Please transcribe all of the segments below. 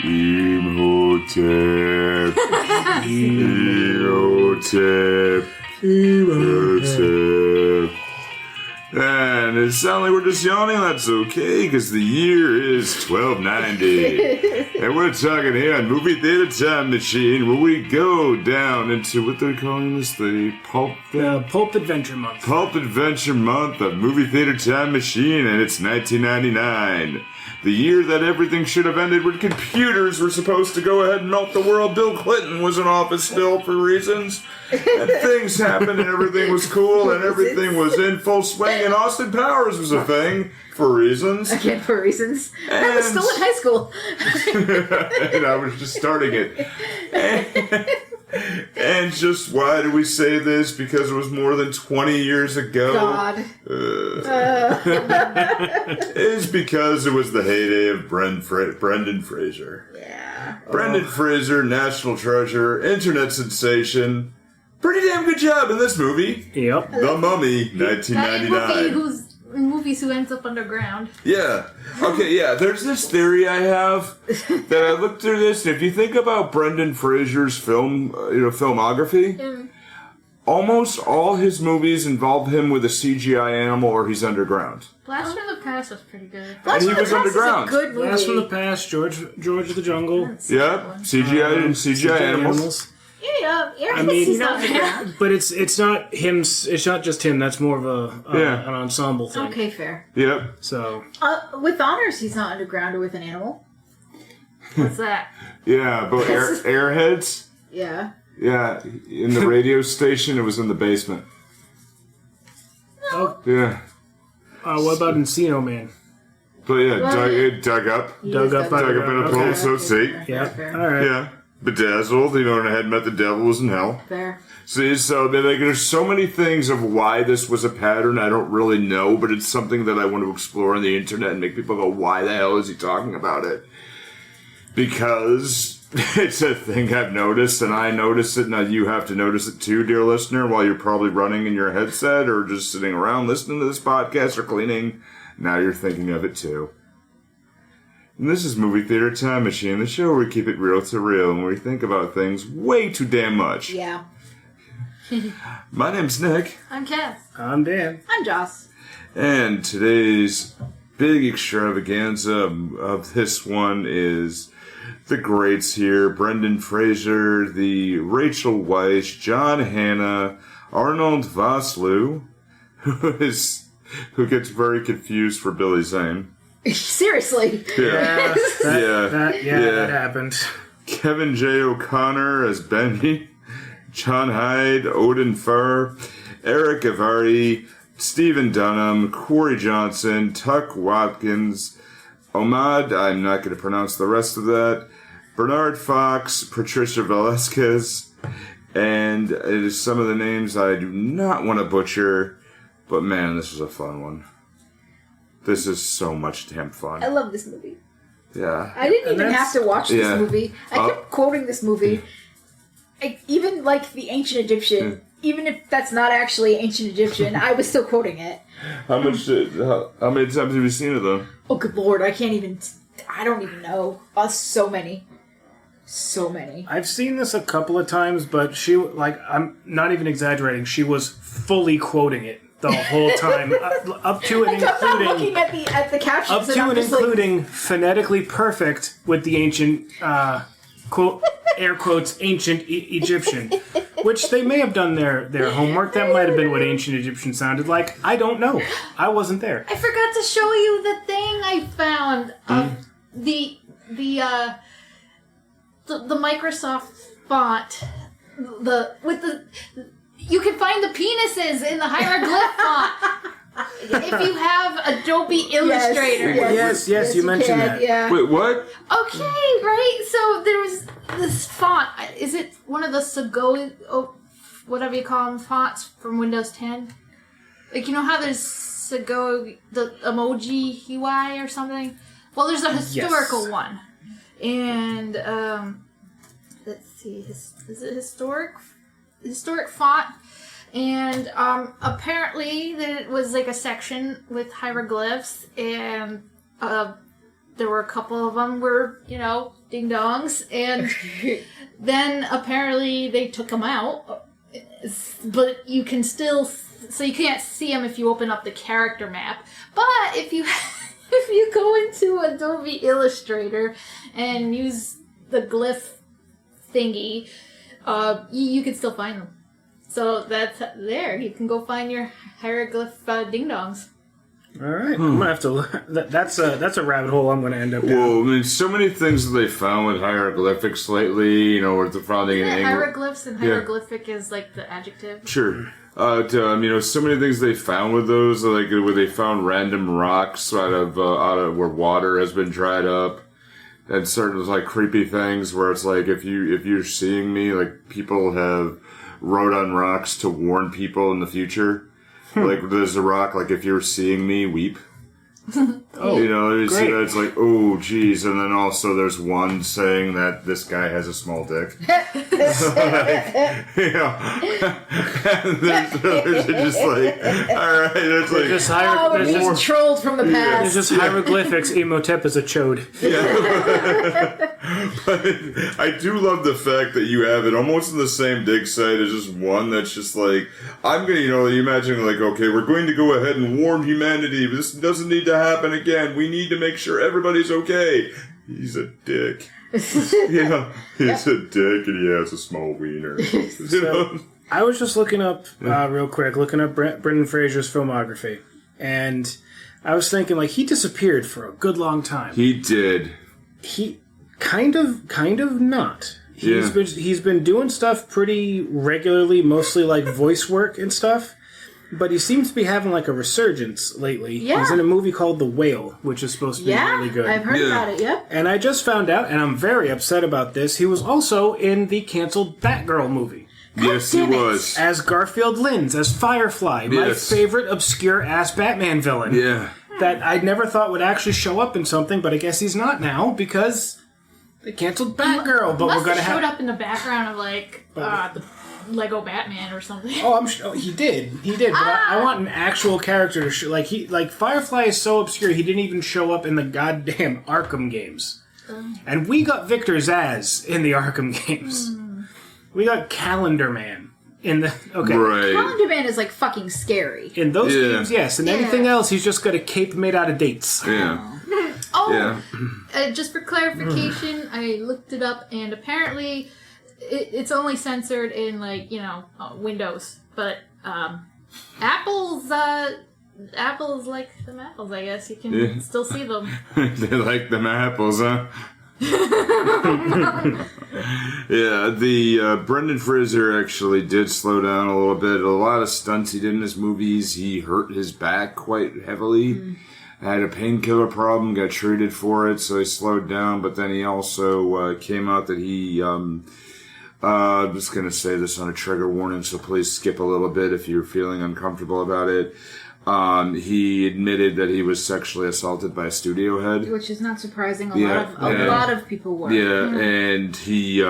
Imhotep. Imhotep. Imhotep. And it sounds like we're just yawning. That's okay, because the year is 1290. And we're talking here on Movie Theater Time Machine, where we go down into what they're calling this, the Pulp Adventure Month. Pulp Adventure Month of Movie Theater Time Machine, and it's 1999. The year that everything should have ended when computers were supposed to go ahead and melt the world. Bill Clinton was in office still for reasons. And things happened and everything was cool and everything was in full swing and Austin Powers was a thing for reasons. Again, for reasons. I was still in high school. And I was just starting it. And just why do we say this? Because it was more than 20 years ago. God. It's because it was the heyday of Brendan Fraser. Yeah. Brendan Fraser, national treasure, internet sensation. Pretty damn good job in this movie. Yep. The Mummy, 1999. Movies who ends up underground. Yeah. Okay, yeah, there's this theory I have that I looked through this, and if you think about Brendan Fraser's filmography, almost all his movies involve him with a CGI animal or he's underground. Blast from the Past was pretty good. And he was underground. Is a good movie. Blast from the Past, George of the Jungle. Yeah, CGI animals. Yeah, I mean, but it's not him. It's not just him. That's more of an ensemble thing. Okay, fair. Yep. So with honors, he's not underground or with an animal. What's that? Yeah, but Airheads. Yeah. Yeah, in the radio station, it was in the basement. Oh. Yeah. What about Encino Man? But yeah, dug up. Dug up in a pool, so see. Yeah. Fair. All right. Yeah. Bedazzled, and I had met the devil was in hell. Fair. See, so there's so many things of why this was a pattern I don't really know, but it's something that I want to explore on the internet and make people go, why the hell is he talking about it? Because it's a thing I've noticed, and I notice it, now you have to notice it too, dear listener, while you're probably running in your headset or just sitting around listening to this podcast or cleaning. Now you're thinking of it too. And this is Movie Theater Time Machine, the show where we keep it real to real and where we think about things way too damn much. Yeah. My name's Nick. I'm Cass. I'm Dan. I'm Joss. And today's big extravaganza of this one is the greats here. Brendan Fraser, the Rachel Weisz, John Hannah, Arnold Vosloo, who gets very confused for Billy Zane. Seriously. Yeah. That happened. Kevin J. O'Connor as Benny, John Hyde, Odin Furr, Eric Avari, Stephen Dunham, Corey Johnson, Tuck Watkins, Ahmad, I'm not going to pronounce the rest of that, Bernard Fox, Patricia Velasquez, and it is some of the names I do not want to butcher, but man, this was a fun one. This is so much damn fun. I love this movie. Yeah. I didn't even have to watch this movie. I kept quoting this movie. Even like the ancient Egyptian, even if that's not actually ancient Egyptian, I was still quoting it. How many times have you seen it though? Oh, good lord, I don't even know. So many. So many. I've seen this a couple of times, but I'm not even exaggerating. She was fully quoting it the whole time, up to and including. I'm looking at the captions. Up to and including phonetically perfect with the ancient, quote, air quotes, ancient Egyptian, which they may have done their homework. That might have been what ancient Egyptian sounded like. I don't know. I wasn't there. I forgot to show you the thing I found of the Microsoft font. You can find the penises in the hieroglyph font. If you have Adobe Illustrator. Yes, you mentioned that. Yeah. Wait, what? Okay, right? So there's this font. Is it one of the Segoe, whatever you call them, fonts from Windows 10? Like, you know how there's Segoe, the emoji UI or something? Well, there's a historical one. And, let's see, is it historic font, and apparently there was like a section with hieroglyphs, and there were a couple of them were, ding-dongs, and then apparently they took them out. But you can still... So you can't see them if you open up the character map. But if you if you go into Adobe Illustrator and use the glyph thingy, you can still find them. So that's there. You can go find your hieroglyph ding-dongs. All right, I'm gonna have to. That's a rabbit hole I'm gonna end up in. Well, I mean, so many things that they found with hieroglyphics lately. You know, with the founding in England. Hieroglyphs and hieroglyphic is like the adjective. Sure. You know, so many things they found with those, like where they found random rocks out of where water has been dried up, and certain like creepy things where it's like if you're seeing me, like people have wrote on rocks to warn people in the future. Like there's a rock, like if you're seeing me, weep. Oh, you know, great. it's like, oh, geez. And then also there's one saying that this guy has a small dick. Like, you know. And there's just like, all right, it's like... Just we're being trolled from the past. There's just hieroglyphics. Imhotep is a chode. Yeah. But I do love the fact that you have it almost in the same dig site as just one that's just like, I'm going to, you imagine like, okay, we're going to go ahead and warn humanity. This doesn't need to happen again. We need to make sure everybody's okay. He's a dick. Yeah, he's a dick and he has a small wiener. You know? I was just looking up real quick, Brendan Fraser's filmography, and I was thinking like he disappeared for a good long time. He did. He kind of not. He's been doing stuff pretty regularly, mostly like voice work and stuff. But he seems to be having like a resurgence lately. Yeah. He's in a movie called The Whale, which is supposed to be really good. I've heard about it, yep. And I just found out, and I'm very upset about this, he was also in the canceled Batgirl movie. Yes, he was. As Garfield Lynns, as Firefly, my favorite obscure-ass Batman villain. Yeah. That I never thought would actually show up in something, but I guess he's not now, because they canceled Batgirl. But we're going to have... showed up in the background of like the Lego Batman or something. Oh, I'm sure he did. But I want an actual character to show. Like Firefly is so obscure, he didn't even show up in the goddamn Arkham games. And we got Victor Zsasz in the Arkham games. We got Calendar Man in the Right. Calendar Man is like fucking scary. In those games, yes. And anything else, he's just got a cape made out of dates. Yeah. Just for clarification, I looked it up, and apparently it's only censored in Windows, but Apple's like them apples, I guess. You can still see them. They like them apples, huh? Yeah, the Brendan Fraser actually did slow down a little bit. A lot of stunts he did in his movies. He hurt his back quite heavily. Had a painkiller problem, got treated for it, so he slowed down. But then he also came out that he... I'm just going to say this on a trigger warning, so please skip a little bit if you're feeling uncomfortable about it. He admitted that he was sexually assaulted by a studio head. Which is not surprising. A lot of people were. Yeah, and he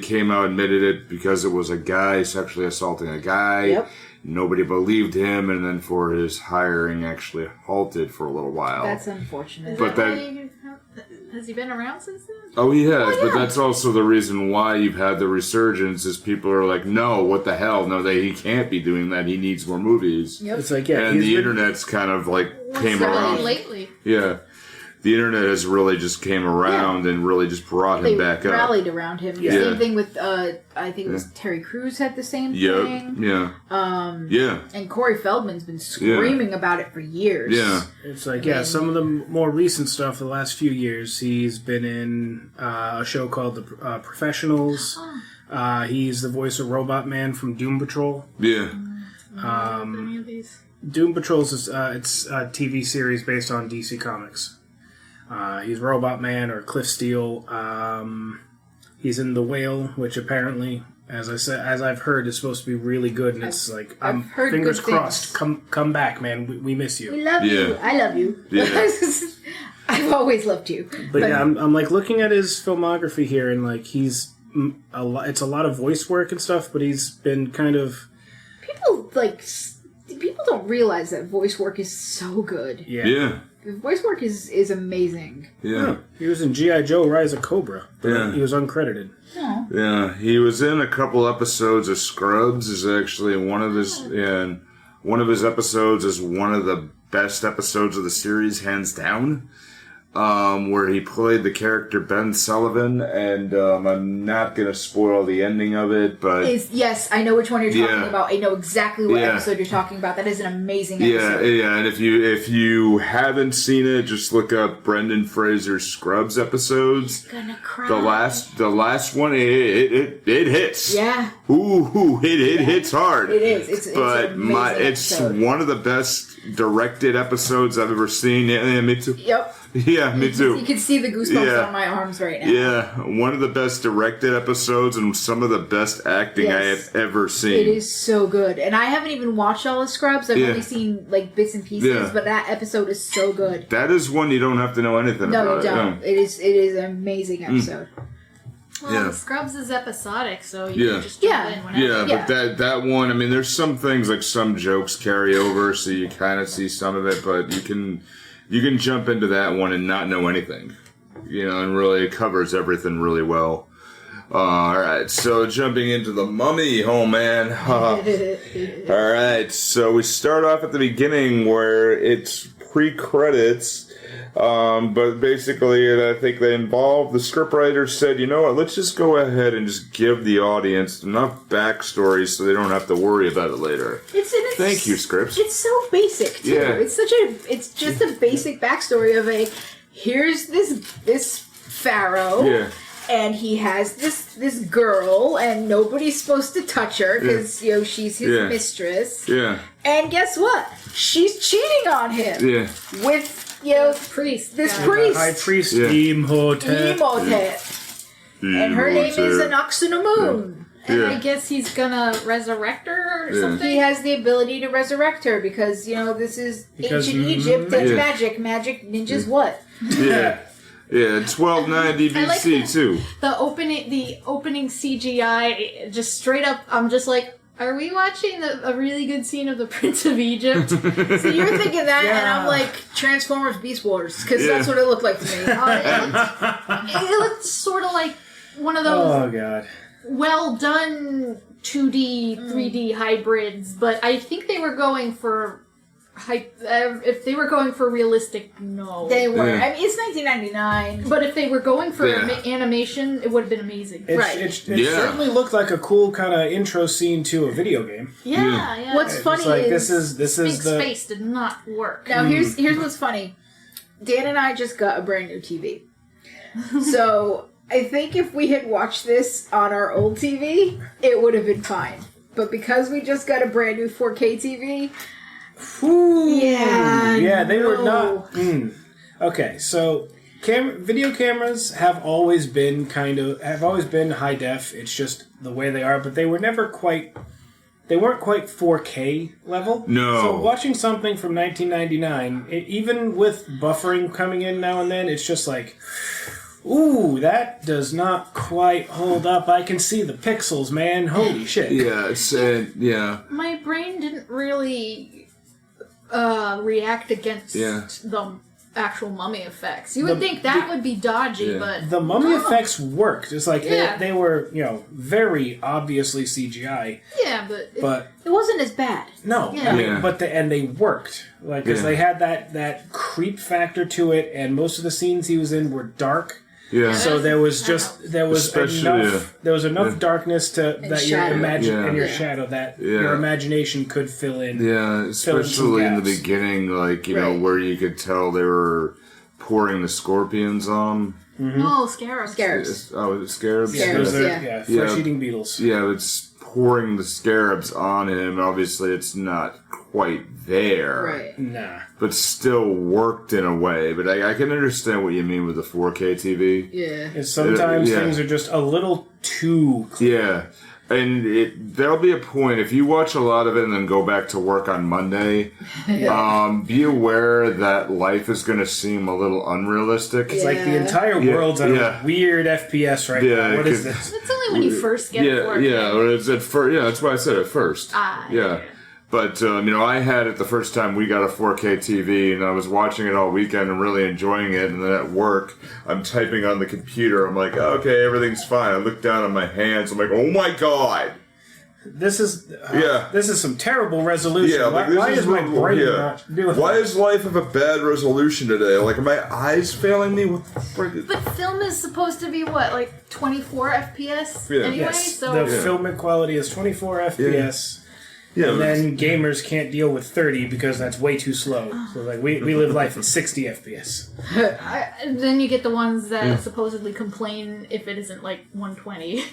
came out and admitted it because it was a guy sexually assaulting a guy. Yep. Nobody believed him, and then for his hiring actually halted for a little while. That's unfortunate. But has he been around since then? Oh, he has, but that's also the reason why you've had the resurgence is people are like, no, what the hell? No, he can't be doing that. He needs more movies. Yep. It's like, and the internet's kind of like came around. Lately. Yeah. The internet has really just came around and really just brought him back up. They rallied around him. The same thing with, I think it was Terry Crews had the same thing. Yeah. And Corey Feldman's been screaming about it for years. Yeah. It's like, some of the more recent stuff the last few years, he's been in a show called The Professionals. He's the voice of Robot Man from Doom Patrol. Yeah. Any of these? Doom Patrol is it's a TV series based on DC Comics. He's Robot Man or Cliff Steele. He's in The Whale, which apparently, as I've heard, is supposed to be really good. And it's like, I've heard fingers good crossed. Come back, man. We miss you. We love you. I love you. Yeah. I've always loved you. But yeah, I'm like looking at his filmography here, and like he's it's a lot of voice work and stuff. But he's been kind of people people don't realize that voice work is so good. Yeah. The voice work is amazing. Yeah. He was in G.I. Joe Rise of Cobra, but Yeah. he was uncredited. Oh. Yeah, he was in a couple episodes of Scrubs. Is actually one of his, and one of his episodes is one of the best episodes of the series, hands down. Where he played the character Ben Sullivan, and I'm not gonna spoil the ending of it, but Yes, I know which one you're talking Yeah. about. I know exactly what Yeah. episode you're talking about. That is an amazing yeah, episode. yeah. And if you haven't seen it, just look up Brendan Fraser's Scrubs episodes. Gonna cry. The last one, it hits. Yeah, Ooh, it hits hard. it is. It's But an amazing it's episode. one of the best directed episodes I've ever seen. Yeah, me too. Yep. Yeah, me You too. can see the goosebumps Yeah. on my arms right now. Yeah, one of the best directed episodes and some of the best acting I Yes. have ever seen. It is so good. And I haven't even watched all of Scrubs. I've Yeah. only seen like bits and pieces, Yeah. but that episode is so good. That is one you don't have to know anything No, about. you don't. It is an amazing episode. Well, Yeah. Scrubs is episodic, so you Yeah. can just jump Yeah. in whenever. Yeah, Yeah. but that one, I mean, there's some things like some jokes carry over, so you kind of see some of it, but you can jump into that one and not know anything, and really it covers everything really well. All right, so jumping into the Mummy, oh man. All right, so we start off at the beginning where it's pre-credits. But basically, I think the scriptwriter said, you know what, let's just go ahead and just give the audience enough backstory so they don't have to worry about it later. Thank you, scripts. It's so basic too. Yeah. It's just a basic backstory of here's this pharaoh. Yeah. And he has this girl, and nobody's supposed to touch her because she's his Yeah. mistress. Yeah, And guess what? She's cheating on him yeah, with Priest. this guy. priest. High priest Yeah. Imhotep. Imhotep. And her name is Anaxunamun. And I Yeah. guess he's gonna resurrect her or Yeah. something. He has the ability to resurrect her because this is Because- ancient Egypt and Yeah. magic. Magic ninjas what? yeah. Yeah, 1290 I like BC, that. too. The opening CGI, just straight up, I'm just like, are we watching a really good scene of the Prince of Egypt? So you're thinking that, and Yeah. I'm like Transformers Beast Wars because Yeah. that's what it looked like to me. It looked sort of like one of those Oh god. well done 2D, 3D hybrids, but I think they were going for if they were going for realistic, no. They were. Yeah. I mean, it's 1999. But if they were going for Yeah. animation, it would have been amazing. Right. It Yeah. certainly looked like a cool kind of intro scene to a video game. Yeah. What's It's funny like is this Big is the space did not work. now here's what's funny. Dan and I just got a brand new TV, so I think if we had watched this on our old TV, it would have been fine. But because we just got a brand new 4K TV, yeah, they were no. not. Okay, so video cameras have always been high def. It's just the way they are, but they were never quite. They weren't quite 4K level. No. So watching something from 1999, even with buffering coming in now and then, it's just like, ooh, that does not quite hold up. I can see the pixels, man. Holy shit. Yeah, it's, yeah. My brain didn't really react against Yeah. the actual mummy effects. You would think that would be dodgy, Yeah. but The mummy effects worked. It's like Yeah. they were, very obviously CGI, yeah, but but it wasn't as bad. no, Yeah. I mean, Yeah. and they worked, like because Yeah. they had that creep factor to it, and most of the scenes he was in were dark. Yeah. So there was Especially, enough darkness to that your shadow. imagine Yeah. and your Yeah. shadow that Yeah. your imagination could fill in. Yeah, especially in the gaps. beginning, like, Right. where you could tell they were pouring the scorpions on oh, scarabs. Scarabs. Oh, is it scarabs? Scarabs. Those are, Yeah. flesh Yeah. eating beetles. Yeah, it's pouring the scarabs on him. Obviously, it's not quite there. Right. Nah. But still worked in a way. But I can understand what you mean with the 4K TV. Yeah. And sometimes Yeah. things are just a little too clear. Yeah. And there'll be a point, if you watch a lot of it and then go back to work on Monday, be aware that life is going to seem a little unrealistic. It's like the Yeah. entire world's at Yeah. a weird FPS right Yeah, now. What is 'cause- this? It's only when you first get Yeah, 4K. yeah, or it's at first. Yeah, that's why I said at first. Ah, yeah. But, I had it the first time we got a 4K TV, and I was watching it all weekend and really enjoying it, and then at work, I'm typing on the computer, I'm like, okay, everything's fine. I look down on my hands, I'm like, oh my god! This is some terrible resolution. Yeah, Why is my brain not doing Why that? is life of a bad resolution today? Like, are my eyes failing me? What the frick is... But film is supposed to be what, like 24 FPS Yeah. anyway? Yes, So the filmic quality is 24 FPS. Yeah, And then gamers can't deal with 30 because that's way too slow. So like we live life at 60 FPS. then you get the ones that supposedly complain if it isn't like 120.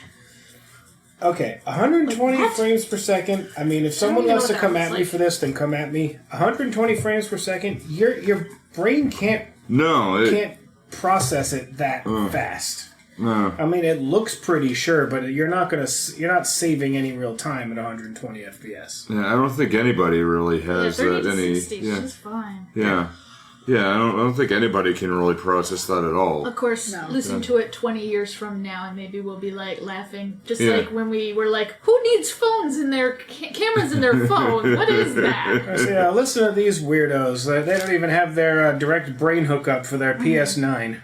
Okay, 120 What? frames per second. I mean, if someone even know wants to what that come looks at me like. for this, then come at me. 120 frames per second. Your brain can't process it that fast. No. I mean, it looks pretty, sure, but you're not saving any real time at 120 FPS. Yeah, I don't think anybody really Yeah, has 30 that to any. 60 is Yeah, just fine. yeah, yeah. I don't think anybody can really process that at all. Of course, No. listen to it 20 years from now, and maybe we'll be like laughing, just Yeah. like when we were like, "Who needs phones in their cameras in their phone? What is that?" I say, listen to these weirdos. They don't even have their direct brain hookup for their PS9.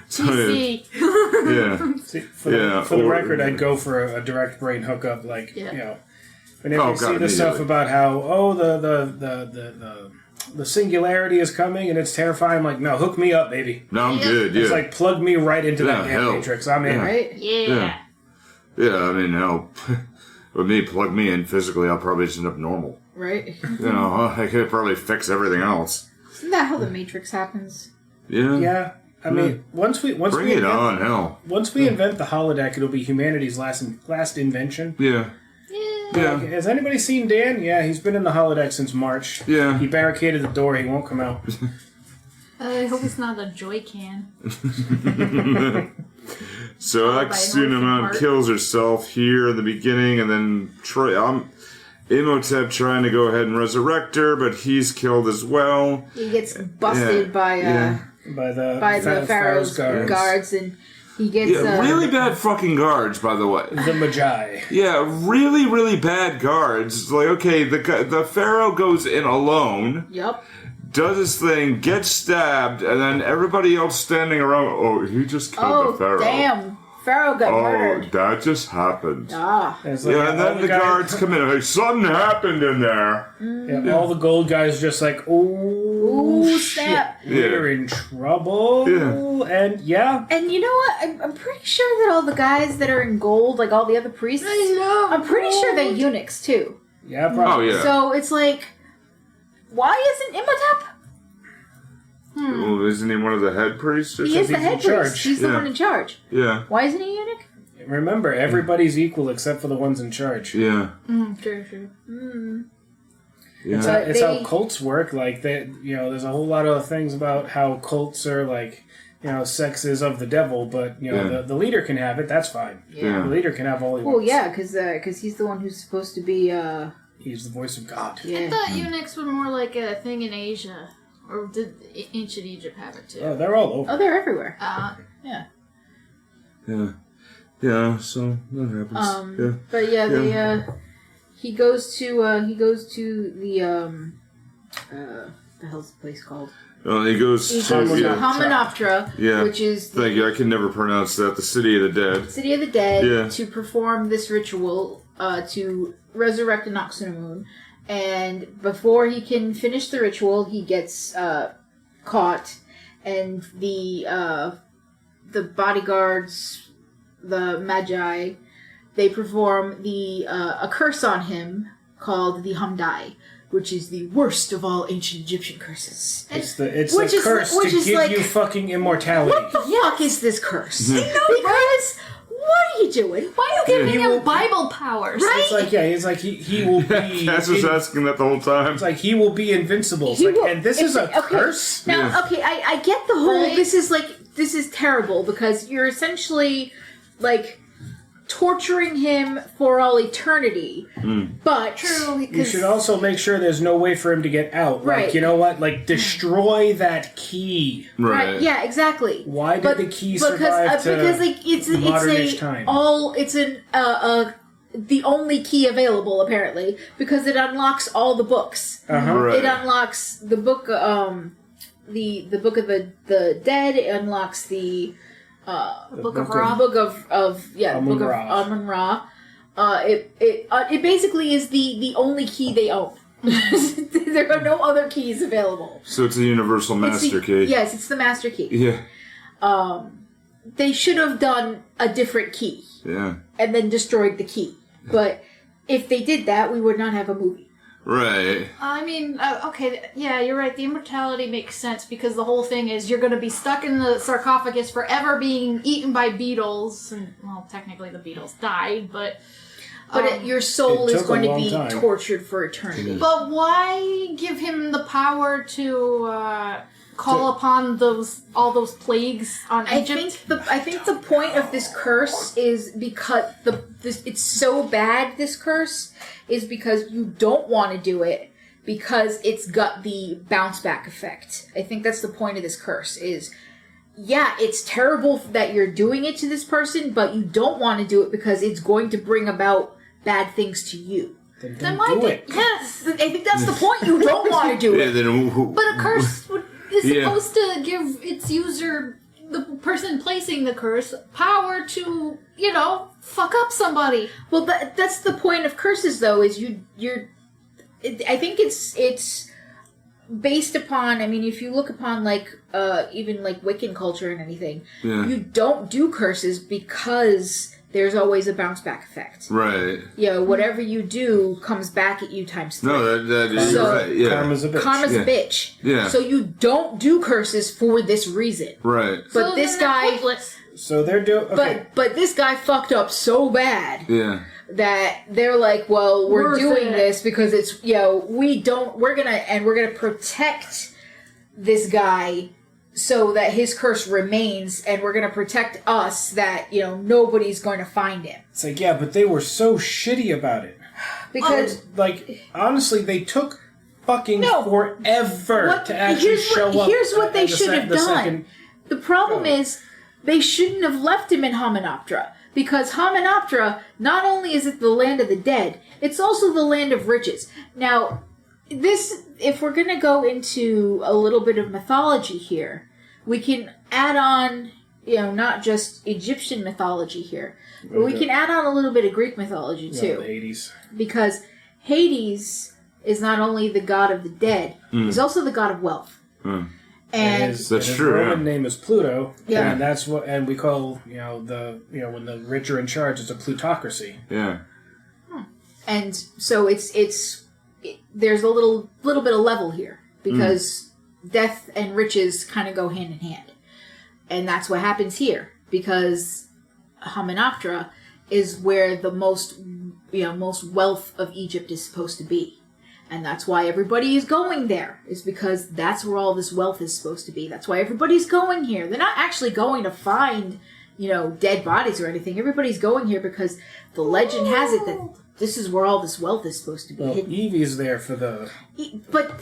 PC. Yeah, See, for the or- record, I'd go for a direct brain hookup, like Yeah. whenever Oh, you see God, the stuff immediately. about how the singularity is coming and it's terrifying. I'm like, no, hook me up, baby. no, I'm Yeah. good. Yeah, It's like plug me right into Yeah, that damn hell. matrix. I'm in. Yeah. Right? Yeah. yeah. I mean, hell, with me, plug me in physically, I'll probably just end up normal. Right? I could probably fix everything else. Isn't that how the Matrix happens? Yeah, Yeah. I mean, once we Bring we it invent, on, hell. once we invent the holodeck, it'll be humanity's last invention. Yeah, Yeah. yeah, Has anybody seen Dan? Yeah, he's been in the holodeck since March. yeah. He barricaded the door. He won't come out. I hope it's not a joy can. So Followed by an Exunamon orphan kills herself here in the beginning, and then Imhotep trying to go ahead and resurrect her, but he's killed as well. He gets busted Yeah. by Yeah. By the Pharaoh's guards, and he gets Yeah, really bad fucking guards, by the way. The Magi. Yeah, really, really bad guards. It's like, okay, the Pharaoh goes in alone, Yup. does his thing, gets stabbed, and then everybody else standing around, oh, he just killed the Pharaoh. Damn. Pharaoh got Oh, murdered. that just happened. Ah. It's like Yeah, and all then the guards come in, like, something happened in there. Yeah, all the gold guys just like, Ooh, snap. we're in trouble. Yeah. And yeah, And you know what? I'm pretty sure that all the guys that are in gold, like all the other priests, I'm pretty sure they're eunuchs too. yeah, Oh, probably. yeah. So it's like, why isn't Imhotep? Well, isn't he one of the head priests or He something? is the he's head in charge. priest. He's the Yeah. one in charge. Yeah, Why isn't he a eunuch? Remember, everybody's equal except for the ones in charge. yeah, True, true. yeah. But It's how they- cults work. Like there's a whole lot of things about how cults are like, sex is of the devil, but Yeah. the leader can have it. That's fine. Yeah. The leader can have all he Well, wants. yeah, because he's the one who's supposed to be. He's the voice of God. I Yeah. thought eunuchs were more like a thing in Asia. Or did ancient Egypt have it too? Oh, they're all over. Oh, they're everywhere. Yeah. Yeah, so that happens. Yeah. But yeah, Yeah. he goes to the hell's the place called? He goes He to goes to yeah. Hamunaptra, Yeah. which is the Thank you. I can never pronounce that. The city of the dead. City of the Dead, Yeah. to perform this ritual to resurrect Anaxunamun. And before he can finish the ritual, he gets caught, and the bodyguards, the Magi, they perform a curse on him called the Hamdai, which is the worst of all ancient Egyptian curses. It's Which the is- curse which to is give like- you fucking immortality. What the fuck is this curse? Because what are you doing? Why are you giving Giving him him Bible powers. Right? It's like he's like he will be. Cass was asking that the whole time. It's like he will be invincible. It's He like, will- and this is a okay. curse. Now, Yeah. okay, I get the whole. Right? This is terrible because you're essentially like torturing him for all eternity. But True. You Because should also make sure there's no way for him to get out. Like, Right. you know what? Like, destroy that key. right, yeah, exactly. Why did But the key because survive to because like it's modern-ish a time? all it's an the only key available, apparently, because it unlocks all the books. Right. It unlocks the book, the book of the dead. It unlocks the Book of Ra. book of book of Amun-Ra. Amun-Ra. It basically is the only key they own. There are no other keys available. So it's a universal master key. Yes, it's the master key. Yeah. They should have done a different key Yeah. and then destroyed the key. But if they did that, we would not have a movie. Right. I mean, okay, yeah, you're right. The immortality makes sense because the whole thing is you're going to be stuck in the sarcophagus forever being eaten by beetles. And, well, technically the beetles died, but... Your soul It is took a going to long be time. tortured for eternity. But why give him the power to call upon all those plagues on I Egypt? think the point of this curse is because it's so bad. This curse is because you don't want to do it because it's got the bounce back effect. I think that's the point of this curse. Is it's terrible that you're doing it to this person, but you don't want to do it because it's going to bring about bad things to you. Then Then don't why do did... it. Yes! I think that's the point. You don't want to do Yeah, it. then But a curse is Yeah. supposed to give its user, the person placing the curse, power to, fuck up somebody. Well, that's the point of curses, though. Is I think it's based upon. I mean, if you look upon even like Wiccan culture and anything, you don't do curses because there's always a bounce back effect. Right. Whatever you do comes back at you times 3. No, that is So- right. Yeah. Karma's a bitch. Karma's Yeah. a bitch. Yeah. So you don't do curses for this reason. Right. But So this then they're guy, pointless. So they're doing... Okay. but this guy fucked up so bad. Yeah. That they're like, well, we're Worth doing it. this because it's we're gonna protect this guy so that his curse remains, and we're gonna protect us that nobody's going to find him It's like, yeah, but they were so shitty about it. because Honestly, they took fucking No. forever to actually show up. Here's what they at the should have done. second- The problem Go. is they shouldn't have left him in Hamunaptra. Because Hamunaptra, not only is it the land of the dead, it's also the land of riches. Now, if we're going to go into a little bit of mythology here, we can add on, not just Egyptian mythology here, but we can add on a little bit of Greek mythology too. The 80s. Because Hades is not only the god of the dead, he's also the god of wealth. And That's That's true, Roman yeah. name is Pluto. Yeah. And that's what, and we call, when the rich are in charge, it's a plutocracy. Yeah. And so there's a little bit of level here because death and riches kind of go hand in hand, and that's what happens here because Hamunaptra is where the most wealth of Egypt is supposed to be, and that's why everybody is going there. Is because that's where all this wealth is supposed to be. That's why everybody's going here. They're not actually going to find dead bodies or anything. Everybody's going here because the legend has it that this is where all this wealth is supposed to be Well, hidden. Evie's there for the... But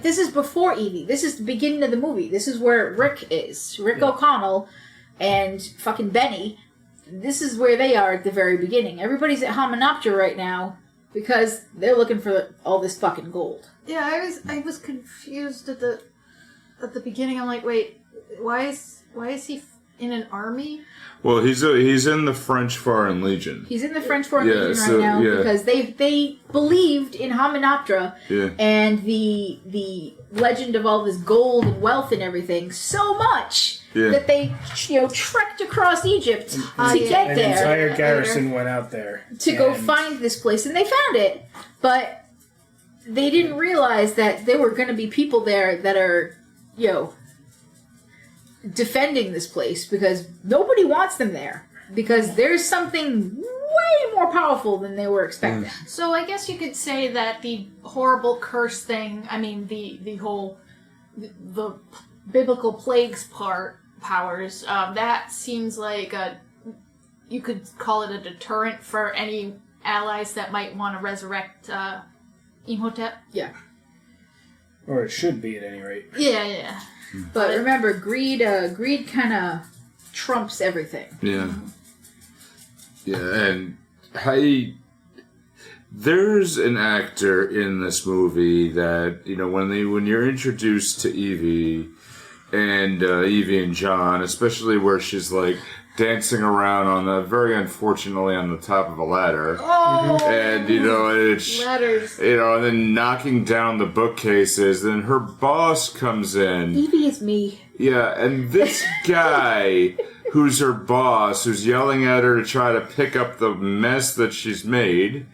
this is before Evie. This is the beginning of the movie. This is where Rick is. Rick O'Connell and fucking Benny. This is where they are at the very beginning. Everybody's at Hamunaptra right now because they're looking for all this fucking gold. Yeah, I was confused at the beginning. I'm like, wait, why is he in an army? Well, he's in the French Foreign Legion. He's in the French Foreign Yeah, Legion so, right now yeah. because they believed in Hamunaptra Yeah. and the legend of all this gold and wealth and everything so much Yeah. that they trekked across Egypt to get An there entire garrison went out there. to go And find this place, and they found it, but they didn't realize that there were going to be people there that are defending this place because nobody wants them there because there's something way more powerful than they were expecting. So I guess you could say that the horrible curse thing, I mean the whole the biblical plagues powers, that seems like you could call it a deterrent for any allies that might want to resurrect Imhotep. Yeah. Or it should be, at any rate. Yeah. But remember, greed kind of trumps everything. Yeah. Yeah, and There's an actor in this movie that, when you're introduced to Evie and John, especially where she's like dancing around very unfortunately on the top of a ladder. Oh, and it's letters. and then knocking down the bookcases, then her boss comes in. Evie is me. Yeah, and this guy who's her boss, who's yelling at her to try to pick up the mess that she's made,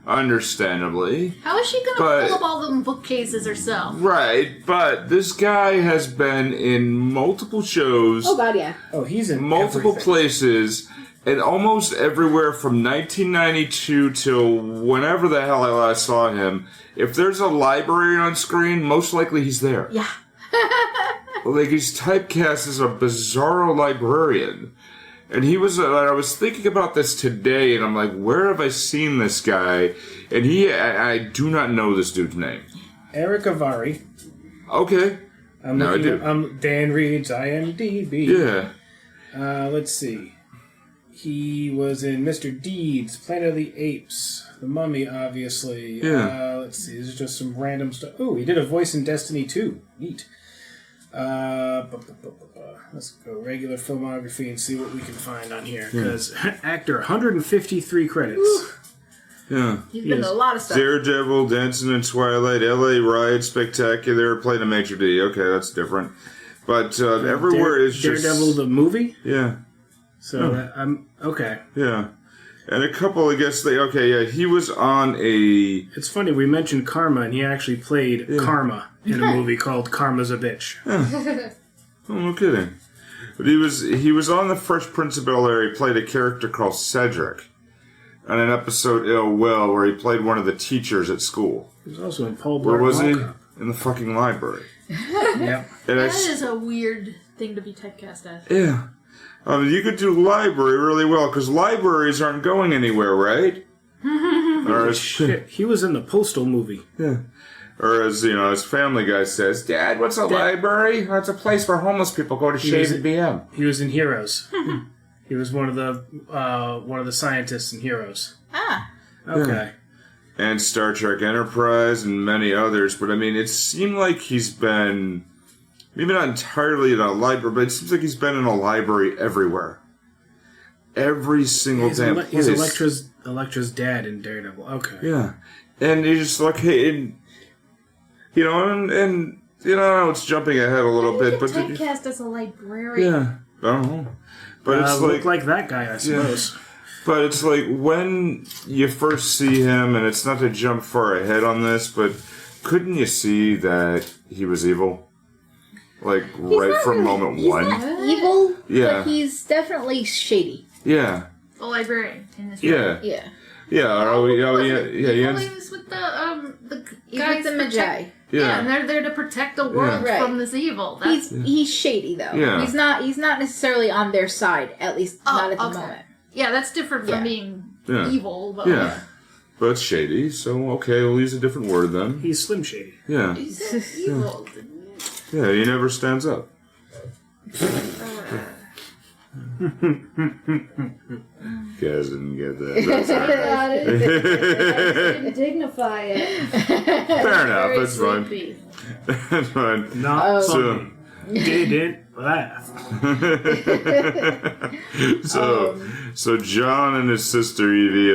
understandably. How is she going to pull up all them bookcases herself? Right, but this guy has been in multiple shows. Oh, God, yeah. Oh, he's in multiple everything. places, and almost everywhere from 1992 till whenever the hell I last saw him. If there's a library on screen, most likely he's there. Yeah. Like, he's typecast as a bizarro librarian. And he was, I was thinking about this today, and I'm like, where have I seen this guy? And I do not know this dude's name. Eric Avari. Okay. No, I do. Dan Reed's IMDb. Yeah. Let's see. He was in Mr. Deeds, Planet of the Apes, The Mummy, obviously. Yeah. Let's see. This is just some random stuff. Oh, he did a voice in Destiny 2. Neat. Let's go regular filmography and see what we can find on here. Because actor, 153 credits. Yeah. He's been in a lot of stuff. Daredevil, Dancing in Twilight, L.A. Riot, Spectacular, played a Major D. Okay, that's different. But everywhere is just... Daredevil the movie? Yeah. So, I'm... Okay. Yeah. And a couple, I guess, he was on a... It's funny, we mentioned Karma, and he actually played Karma in a movie called Karma's a Bitch. Oh, no kidding. But he was on the Fresh Prince of Bel-Air. He played a character called Cedric on an episode Ill Will where he played one of the teachers at school. He was also in Paul Blart. Where was he? Mall Cop. In the fucking library. Yep. And That is a weird thing to be typecast as. Yeah. You could do library really well, because libraries aren't going anywhere, right? Or as, Shit, he was in the Postal movie. yeah. Or as, as Family Guy says, Dad, what's a library? Oh, it's a place where homeless people go to shave and BM. He was in Heroes. He was one of the scientists in Heroes. Ah. Okay. And Star Trek Enterprise and many others, but I mean, it seemed like he's been... Maybe not entirely in a library, but it seems like he's been in a library everywhere. Every single damn place. He's Elektra's dad in Daredevil. Okay. Yeah. And you just like, hey, and it's jumping ahead a little bit, but... typecast as a librarian. Yeah. I don't know. But it's like that guy, I suppose. Yeah. But it's like, when you first see him, and it's not to jump far ahead on this, but couldn't you see that he was evil? Like, right from moment one. He's not evil, Yeah. but he's definitely shady. Yeah. The librarian in this Yeah. movie. Yeah. Yeah. He was with the He's guys with the Magi. Yeah, and they're there to protect the world Yeah. from this evil. That's, He's shady though. Yeah. He's not necessarily on their side, at least not at the moment. Yeah, that's different from Yeah. being Yeah. evil. But Yeah. But it's shady, so okay, we'll use a different word then. He's Slim Shady. Yeah. He's evil. Yeah, he never stands up. You guys didn't get that. That's all right. Didn't dignify it. Fair enough, Very that's fine. sleepy. That's fine. Not So, funny. Didn't laugh. so John and his sister Evie,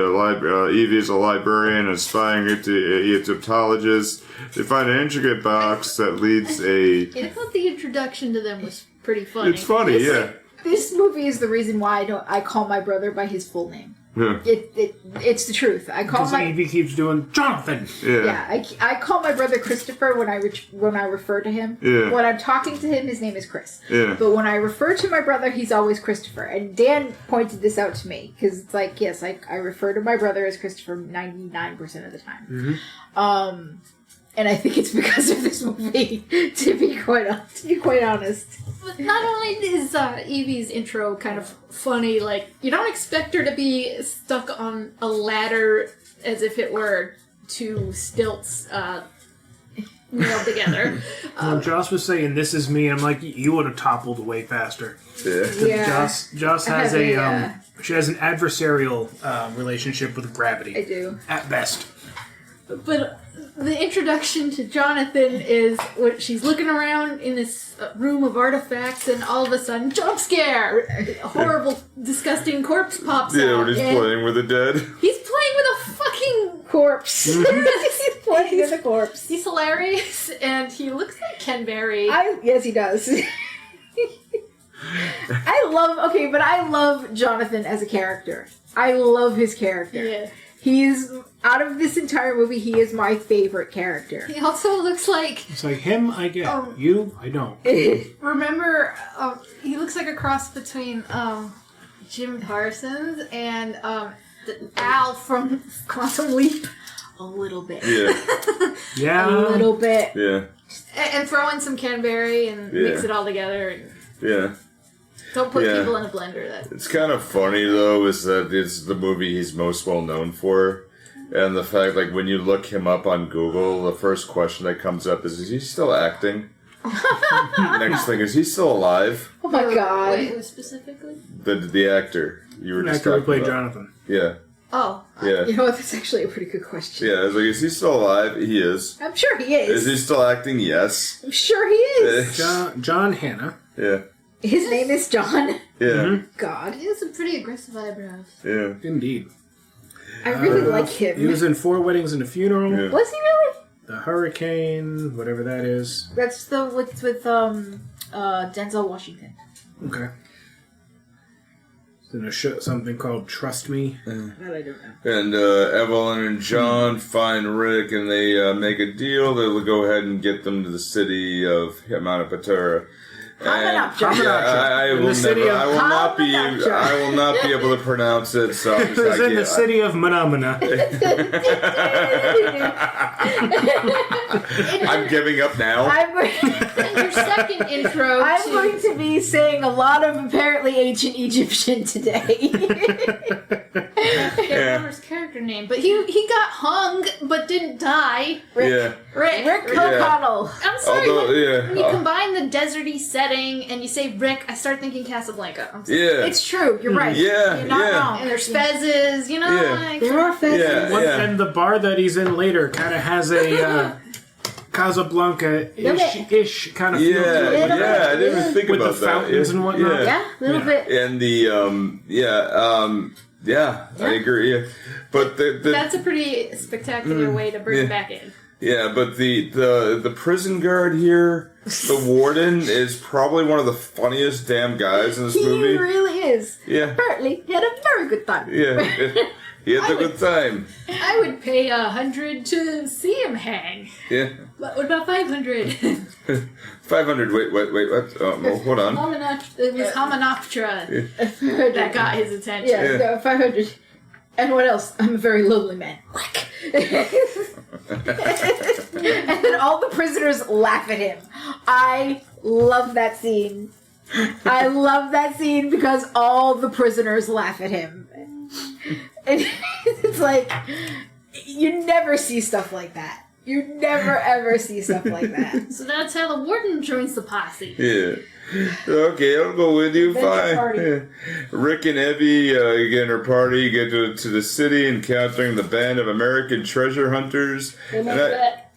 Evie is a librarian, aspiring Egyptologist. They find an intricate box that leads a... I thought the introduction to them was pretty funny. It's funny, yeah. This movie is the reason why I call my brother by his full name. Yeah. It's the truth. I call Because my Evie keeps doing Jonathan. Yeah. I call my brother Christopher when I refer to him. Yeah. When I'm talking to him, his name is Chris. Yeah. But when I refer to my brother, he's always Christopher. And Dan pointed this out to me because it's like, yes, I refer to my brother as Christopher 99% of the time. Mm-hmm. And I think it's because of this movie. To be quite honest. But not only is Evie's intro kind of funny, like, you don't expect her to be stuck on a ladder as if it were two stilts nailed together. When Joss was saying, "This is me," I'm like, you would have toppled way faster. Yeah. Yeah, Joss has I have she has an adversarial relationship with I gravity do. at best. But the introduction to Jonathan is when she's looking around in this room of artifacts, and all of a sudden, jump scare! A horrible, disgusting corpse pops Yeah, out. when he's and playing with the dead. He's playing with a fucking. Corpse. He's playing with a corpse. He's hilarious, and he looks like Ken Berry. Yes, he does. I love Jonathan as a character. I love his character. Yeah. He is, out of this entire movie, he is my favorite character. He also looks like. It's like him, I get you, I don't. Remember, he looks like a cross between Jim Parsons and Al from Quantum Leap. A little bit. Yeah. Yeah, A little bit. Yeah. And throw in some Canberry and mix it all together. And Yeah. don't put Yeah. people in a blender. It's kind of funny, though, is that it's the movie he's most well known for. And the fact, like, when you look him up on Google, the first question that comes up is he still acting? Next thing, is he still alive? Oh my god. Wait, who specifically? The actor. You were the just actor who talking played about. Jonathan. Yeah. Oh. Yeah. You know what? That's actually a pretty good question. Yeah, I was like, is he still alive? He is. I'm sure he Is is. he still acting? Yes. I'm sure he is. John Hannah. Yeah. His name is John. Yeah. God. He has some pretty aggressive eyebrows. Yeah. Indeed. I really like him. He was in 4 Weddings and a Funeral. Yeah. Was he really? The Hurricane, whatever that is. That's the with Denzel Washington. Okay. He's in a show, something called Trust Me. That I don't know. And Evelyn and John find Rick, and they make a deal. They'll go ahead and get them to the city of Hamanapatura. Hamanaptra. I In will the city never. of I will not be. Hamanaptra. I will not be able to pronounce it. So I'm It was in the city of Manamana. I'm giving up now. I'm going, And your second intro I'm to... going to be saying a lot of apparently ancient Egyptian today. Yeah. Homer's character name, but he got hung but didn't die. Yeah. Rick. Rick O'Connell. I'm sorry. Although, when you combine the deserty setting and you say Rick, I start thinking Casablanca. I'm sorry. Yeah. It's true. You're right. Yeah, You're not yeah. wrong. And there's fezzes, you know. Yeah. Like, There are fezzes. Yeah. And the bar that he's in later kind of has a Casablanca-ish kind of feel Yeah, to it. Little yeah, I bit, didn't even think With about the fountains that. and whatnot. Yeah. Yeah, a little bit. And I agree. Yeah, but that's a pretty spectacular way to bring yeah. it back in. yeah, but the prison guard here, the warden, is probably one of the funniest damn guys in this He movie. really is. Yeah, Apparently, he had a very good time. yeah, he had a good time. I would pay $100 to see him hang. Yeah, What about 500? 500. Wait, what? Oh, hold on. It was Hamanoptera that got his attention. Yeah, Yeah. no, 500. And what else? I'm a very lonely man. Whack. And then all the prisoners laugh at him. I love that scene. I love that scene because all the prisoners laugh at him. And it's like, you never see stuff like that. You never ever see stuff like that. So that's how the warden joins the posse. Yeah. Okay, I'll go with you. Adventure Fine. party. Yeah. Rick and Evie get in her party, get to the city, encountering the band of American treasure hunters. And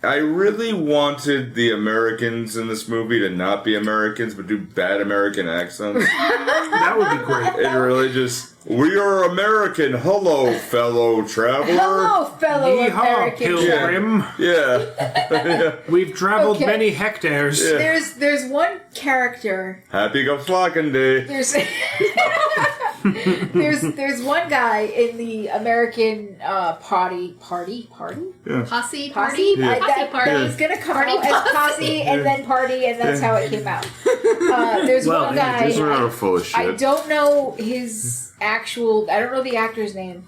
I really wanted the Americans in this movie to not be Americans, but do bad American accents. That would be great. It really just, we are American. Hello, fellow traveler. Hello, fellow Yeehaw, American. Pilgrim. Yeah. Yeah. We've traveled Okay. many hectares. Yeah. There's one character. Happy go flocking day. There's there's one guy in the American party. Posse Posse? party? Yeah. Posse party. It's gonna come Party out as posse. posse and then party, and that's how it came out. There's Well, one yeah, guy. These are full of I shit. don't know his actual. I don't know the actor's name,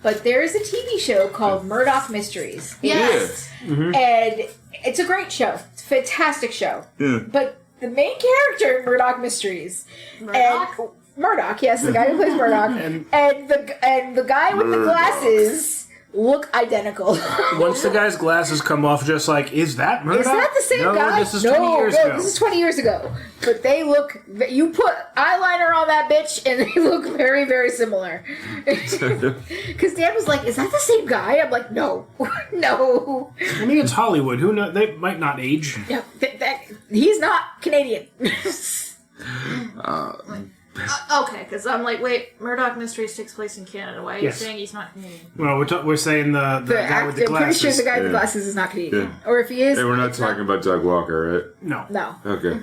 but there is a TV show called Murdoch Mysteries. Yes. And it's a great show. It's a fantastic show. Yeah. But the main character in Murdoch Mysteries, Murdoch? and Murdoch, yes, the guy who plays Murdoch, and the guy with the glasses look identical. Once the guy's glasses come off, just like, is that Murdoch? Is that the same no, guy? This is 20 years ago. This is 20 years ago. But they look. You put eyeliner on that bitch, and they look very, very similar. Because Dan was like, "Is that the same guy?" I'm like, "No, no." I mean, it's Hollywood. Who knows? They might not age. Yeah, he's not Canadian. Okay, because I'm like, wait, Murdoch Mysteries takes place in Canada. Why are you Yes. saying he's not Canadian? Well, we're saying the guy with the I'm pretty sure glasses. the guy with the Yeah. glasses is not Canadian. Yeah. Or if he is, Hey, we're not it's talking about Doug Walker, right? No. No. Okay.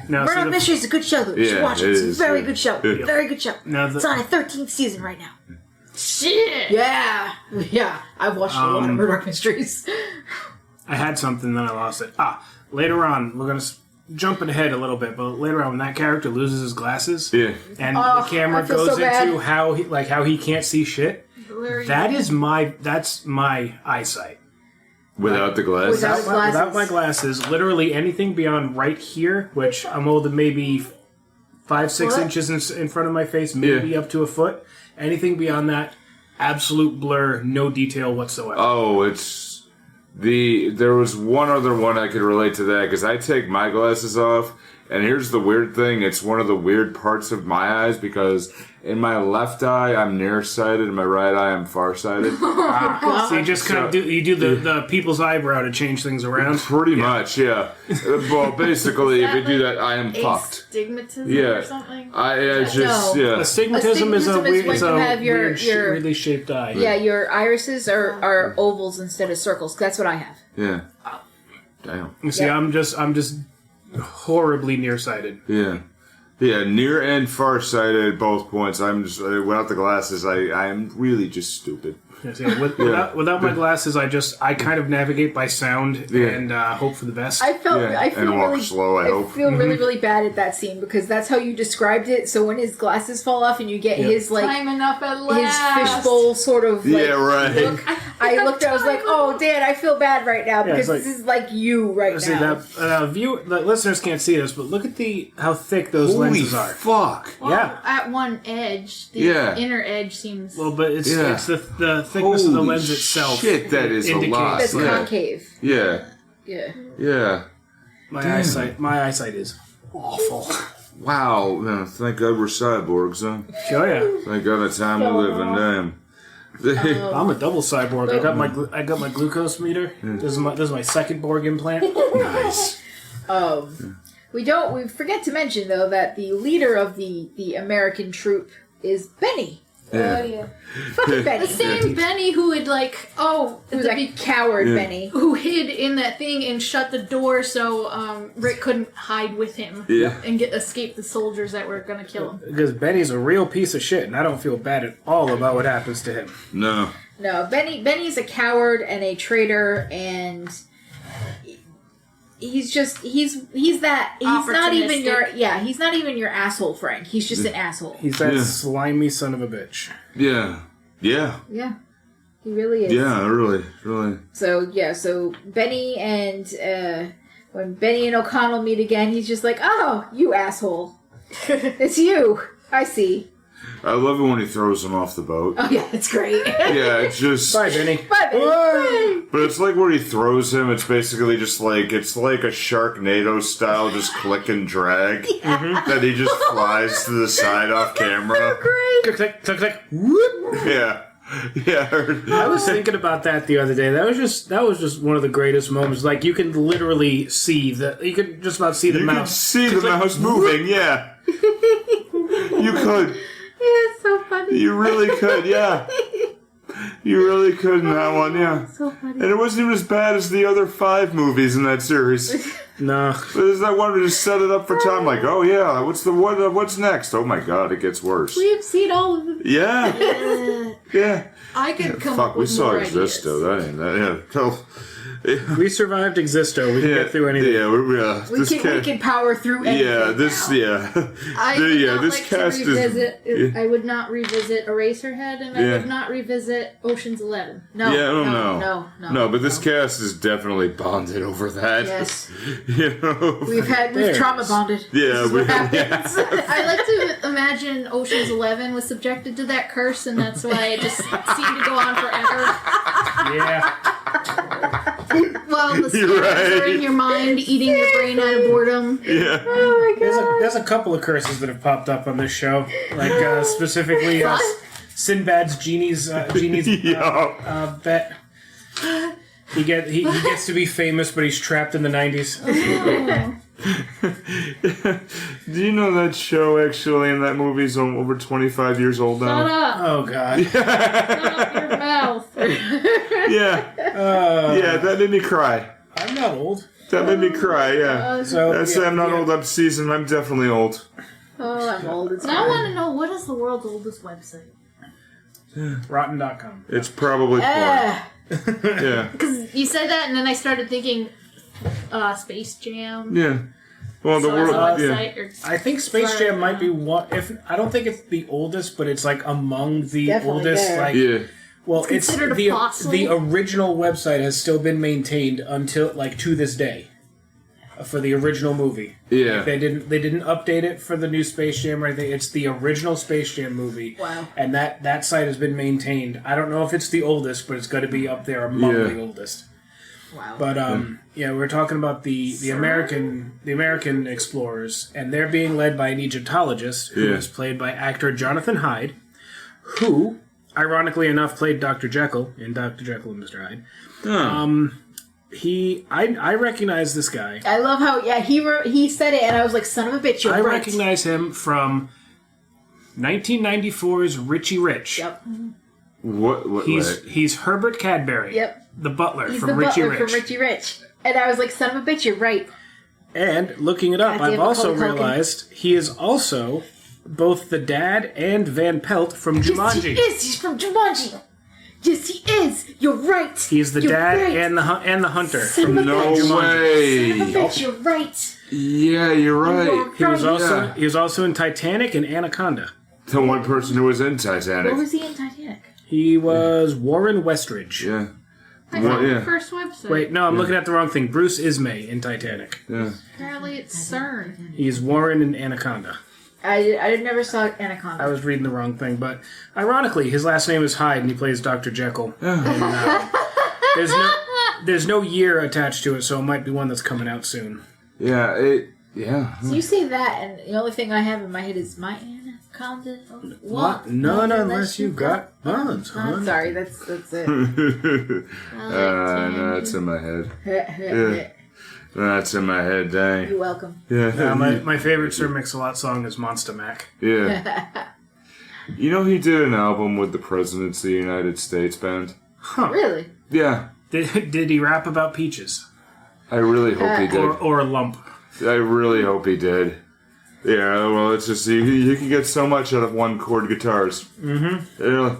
No, see, Murdoch the- Mysteries is a good show, though. You should Yeah, watch it. it It's is, a very yeah. good show. Yeah. Very good show. No, It's on a 13th season right now. Shit! Yeah. Yeah. I've watched a lot of Murdoch Mysteries. I had something, then I lost it. Later on, we're going to jumping ahead a little bit, but later on when that character loses his glasses, Yeah. and Oh, the camera I feel goes so bad. into how he can't see shit. Where That's my eyesight. Without the glasses? Without- His glasses. Without my glasses, literally anything beyond right here, which I'm holding maybe 5-6 What? inches in front of my face, maybe up to a foot. Anything beyond that, absolute blur, no detail whatsoever. Oh, there was one other one I could relate to that, because I take my glasses off, and here's the weird thing, it's one of the weird parts of my eyes, because in my left eye, I'm nearsighted, in my right eye, I'm farsighted. So you just kind of do the people's eyebrow to change things around. Pretty much, yeah. Well, basically, if you do that, I am fucked. Astigmatism Yeah. or something? I just, No. yeah. Astigmatism is a Astigmatism is weird, when is you a have your- weird, your- weirdly shaped eye. Yeah, your irises are ovals instead of circles. That's what I have. Yeah. Damn. You see, Yeah. I'm just horribly nearsighted. Yeah. Yeah, near and farsighted at both points. I'm just, without the glasses, I'm really just stupid. Yes, yeah. Without my glasses, I kind of navigate by sound and hope for the best. I feel and walk really slow, I hope. feel really, really bad at that scene because that's how you described it. So when his glasses fall off and you get his like Time enough at his last. fishbowl sort of like Yeah, right. look, I looked. I was like, "Oh, Dan, I feel bad right now because it's like- this is like you right See now." that the listeners can't see this, but look at how thick those Holy lenses are. fuck. Well, Yeah. At one edge, the Yeah. inner edge seems. Well, but it's Yeah. it's the thickness of the Holy lens itself. shit, that is a indicates lot. That's Yeah. concave. Yeah. Yeah. Yeah. My eyesight is awful. Wow. No, thank God we're cyborgs, huh? Oh yeah, Thank God the time we live in. Damn. I'm a double cyborg. I got my glucose meter. This is my second Borg implant. Nice. We forget to mention though that the leader of the American troop is Benny. Yeah. yeah. Fucking Benny. The same Benny who would like, Who's a coward, Yeah. Benny. who hid in that thing and shut the door so Rick couldn't hide with him Yeah. and escape the soldiers that were gonna kill him. Because Benny's a real piece of shit, and I don't feel bad at all about what happens to him. No. No, Benny's a coward and a traitor, and he's not even your asshole friend. He's just an asshole. He's that Yeah. slimy son of a bitch. Yeah. Yeah. Yeah, he really is. Yeah, really. Really. So Benny and when Benny and O'Connell meet again, he's just like, "Oh, you asshole! It's you. I see." I love it when he throws him off the boat. Oh yeah, it's great. Yeah, it's just... Bye, Benny. Bye, Benny. Bye. But it's like where he throws him, it's basically just like, it's like a Sharknado style, just click and drag. That he just flies to the side off camera. Great. Click, click, click, click. Whoop. Yeah. Yeah. I was thinking about that the other day. That was just one of the greatest moments. Like you can literally see you could just about see the You could mouse. see the mouse moving, yeah. You could. It's so funny. You really could, yeah. You really could in that one, yeah. So funny. And it wasn't even as bad as the other 5 movies in that series. No. There's that one where just set it up for time, like, oh yeah, what's next? Oh my god, it gets worse. We've seen all of them. Yeah, yeah. I could come Fuck, up we with saw more Existo. That ain't that. Yeah. So, We survived Existo. We can get through anything. Yeah, We can power through anything. Yeah, this. now. Yeah. I would not this like cast to revisit. is. I would not revisit Eraserhead, and I Yeah. would not revisit Ocean's 11. No. Yeah, I don't no, know. No. No, but this cast is definitely bonded over that. Yes. You know? We've There it trauma is. bonded. Yeah, This is what we- happens. I like to imagine Ocean's 11 was subjected to that curse, and that's why it just seemed to go on forever. Yeah. Well, the You're spiders right. are in your mind, eating your brain out of boredom. Yeah. Oh my god. There's a couple of curses that have popped up on this show, like specifically Sinbad's genie's Yeah. bet. He gets to be famous, but he's trapped in the 90s. Do you know that show actually in that movie is over 25 years old Shut now? up! Oh God. Shut up your mouth! Yeah. Yeah, that made me cry. I'm not old. That made me cry, yeah. So That's I'm not old, I'm seasoned, I'm definitely old. Oh, I'm old. It's Now I fine. want to know, what is the world's oldest website? Rotten.com. It's probably porn. Yeah. Because you said that, and then I started thinking Space Jam. Yeah. Well, the So as a world, yeah. website, or I think Space Jam might be one. If I don't think it's the oldest, but it's like among the Definitely oldest. there. Like, Yeah. well, It's considered a the fossil. the original website has still been maintained until like to this day. For the original movie. Yeah. They didn't update it for the new Space Jam or anything. It's the original Space Jam movie. Wow. And that site has been maintained. I don't know if it's the oldest, but it's got to be up there among Yeah. the oldest. Wow. But yeah, we're talking about the American explorers, and they're being led by an Egyptologist who Yeah. is played by actor Jonathan Hyde, who, ironically enough, played Dr. Jekyll in Dr. Jekyll and Mr. Hyde. Oh. I recognize this guy. I love how he said it, and I was like, "Son of a bitch, you're I right." recognize him from 1994's Richie Rich. Yep. What He's Herbert Cadbury. Yep. The butler He's from the Richie butler Rich. from Richie Rich, and I was like, "Son of a bitch, you're right." And looking it up, Goddamn I've also Macaulay Culkin. realized he is also both the dad and Van Pelt from Jumanji. Yes, he is. He's from Jumanji. Yes, he is. You're right. He's the You're dad right. and the hunter. Son From of a No bitch. Son of way. a bitch, you're right. Yeah, you're right. He was also Yeah. he was also in Titanic and Anaconda. The one person who was in What Titanic. was he in Titanic? He was Warren Westridge. Yeah. I Well, found yeah. the first website. Wait, no, I'm looking at the wrong thing. Bruce Ismay in Titanic. Yeah. Apparently it's CERN. He's Warren in Anaconda. I never saw Anaconda. I was reading the wrong thing, but ironically, his last name is Hyde, and he plays Dr. Jekyll. And, there's no year attached to it, so it might be one that's coming out soon. Yeah. Yeah. So you say that, and the only thing I have in my head is my Anaconda. What? None unless you got buns, I'm hon. sorry, that's it. No, it's in my head. Yeah. That's in my head, dang. You're welcome. Yeah. My favorite Sir Mix-a-Lot song is Monster Mac. Yeah. You know, he did an album with the Presidents of the United States band? Really? Yeah. Did he rap about peaches? I really hope he did. Or a lump? I really hope he did. Yeah, well, it's just, you can get so much out of one chord guitars. Mm-hmm. Yeah.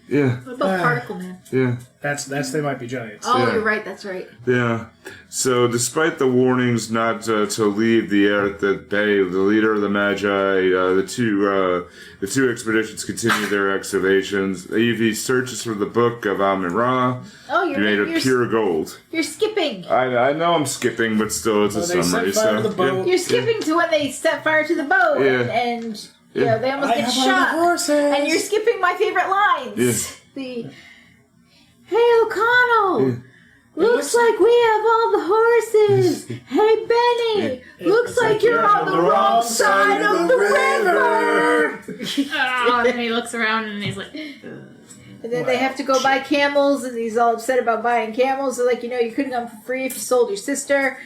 Yeah. What about Particle Man? Yeah. They might be giants. Oh, Yeah. you're right. That's right. Yeah. So, despite the warnings not to leave the Earth at bay, the leader of the Magi, the two expeditions continue their excavations. Evie searches for the Book of Amun-Ra, Oh, you're made of pure gold. You're skipping. I know I'm skipping, but still, it's a They summary. set fire to So, the boat. You're skipping to when they set fire to the boat, Yeah. and you know, they almost I get have all the shot. horses. And you're skipping my favorite lines. Yeah. The Hey O'Connell. Looks like we have all the horses. Hey Benny. Looks like you're on the wrong side of the river. Oh, and then he looks around and he's like, And then they have to go buy camels, and he's all upset about buying camels. They're like, you know, you couldn't come for free if you sold your sister.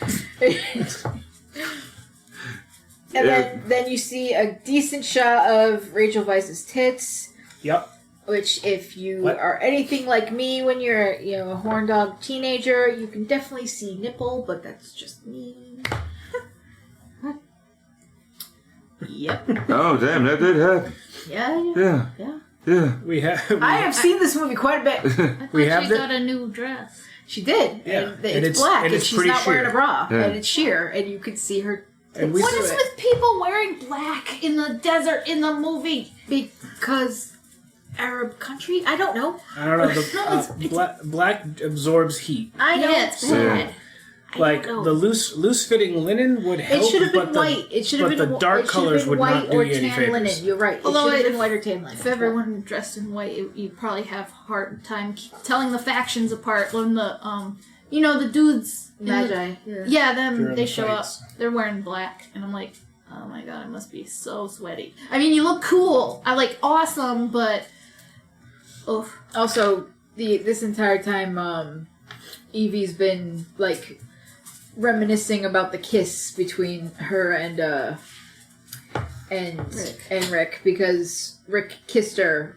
And then you see a decent shot of Rachel Weisz's tits. Yep. Which, if you What? are anything like me when you're, a horn dog teenager, you can definitely see nipple, but that's just me. Yep. Oh, damn, that did happen. Yeah. Yeah. We have. I have seen this movie quite a bit. I thought We have she the- got a new dress. She did. Yeah. And And it's it's- black, and and it's she's pretty not wearing a sheer. bra, Yeah. and it's sheer, and you can see her. And we- What tits is through it. with people wearing black in the desert in the movie? Because Arab country? I don't know. I don't know. No, it's- Black absorbs heat. I know. Yeah, it's Yeah. bad. Like don't know. the loose fitting linen would help. It should have been but the- white. It should have but been the dark it should have colors been would white not do or you any tan favors. linen. You're right. Although it should have if- been white or tan linen. If everyone dressed in white, you'd probably have a hard time telling the factions apart when the the dudes in the- Magi. yeah, They're them in they the show fights. up. They're wearing black, and I'm like, oh my god, it must be so sweaty. I mean, you look cool. I like awesome, but oh, Also, this entire time, Evie's been like reminiscing about the kiss between her and Rick because Rick kissed her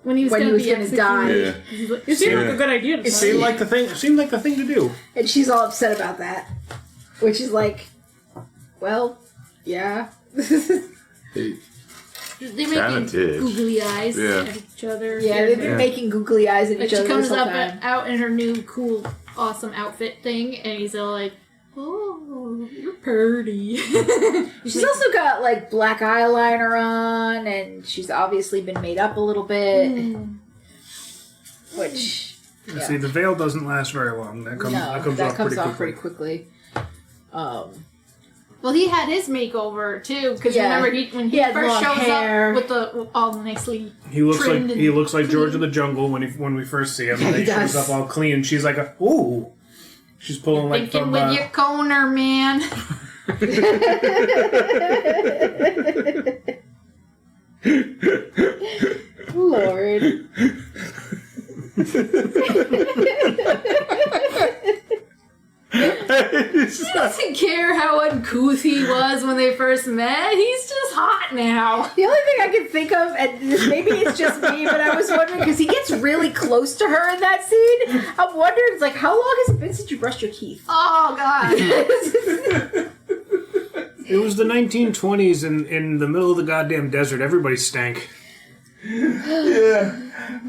when he was when gonna he was be going to die, Yeah. He's like, it seemed like a good idea. To It seemed like the thing. It seemed like the thing to do. and she's all upset about that, which is like, well, yeah. Hey, They Kinda making did. googly eyes Yeah. at each other. Yeah, they've been Yeah. making googly eyes at Like each she other comes this whole up time. out in her new cool, awesome outfit thing, and he's all like, "Oh, you're pretty." She's also got like black eyeliner on, and she's obviously been made up a little bit, which yeah. See, the veil doesn't last very long. That comes off pretty quickly. Well, he had his makeover too, because Yeah. remember when he had first long shows hair. up with the all nicely. He looks trimmed like and George of the Jungle when we first see him. Yeah, And he he shows does. up all clean. She's like, ooh. She's pulling like Thinking from. with your corner, man. Lord. He doesn't care how uncouth he was when they first met. He's just hot now. The only thing I can think of, and maybe it's just me, but I was wondering because he gets really close to her in that scene. I'm wondering, it's like, how long has it been since you brushed your teeth? Oh god. It was the 1920s in the middle of the goddamn desert. Everybody stank. yeah.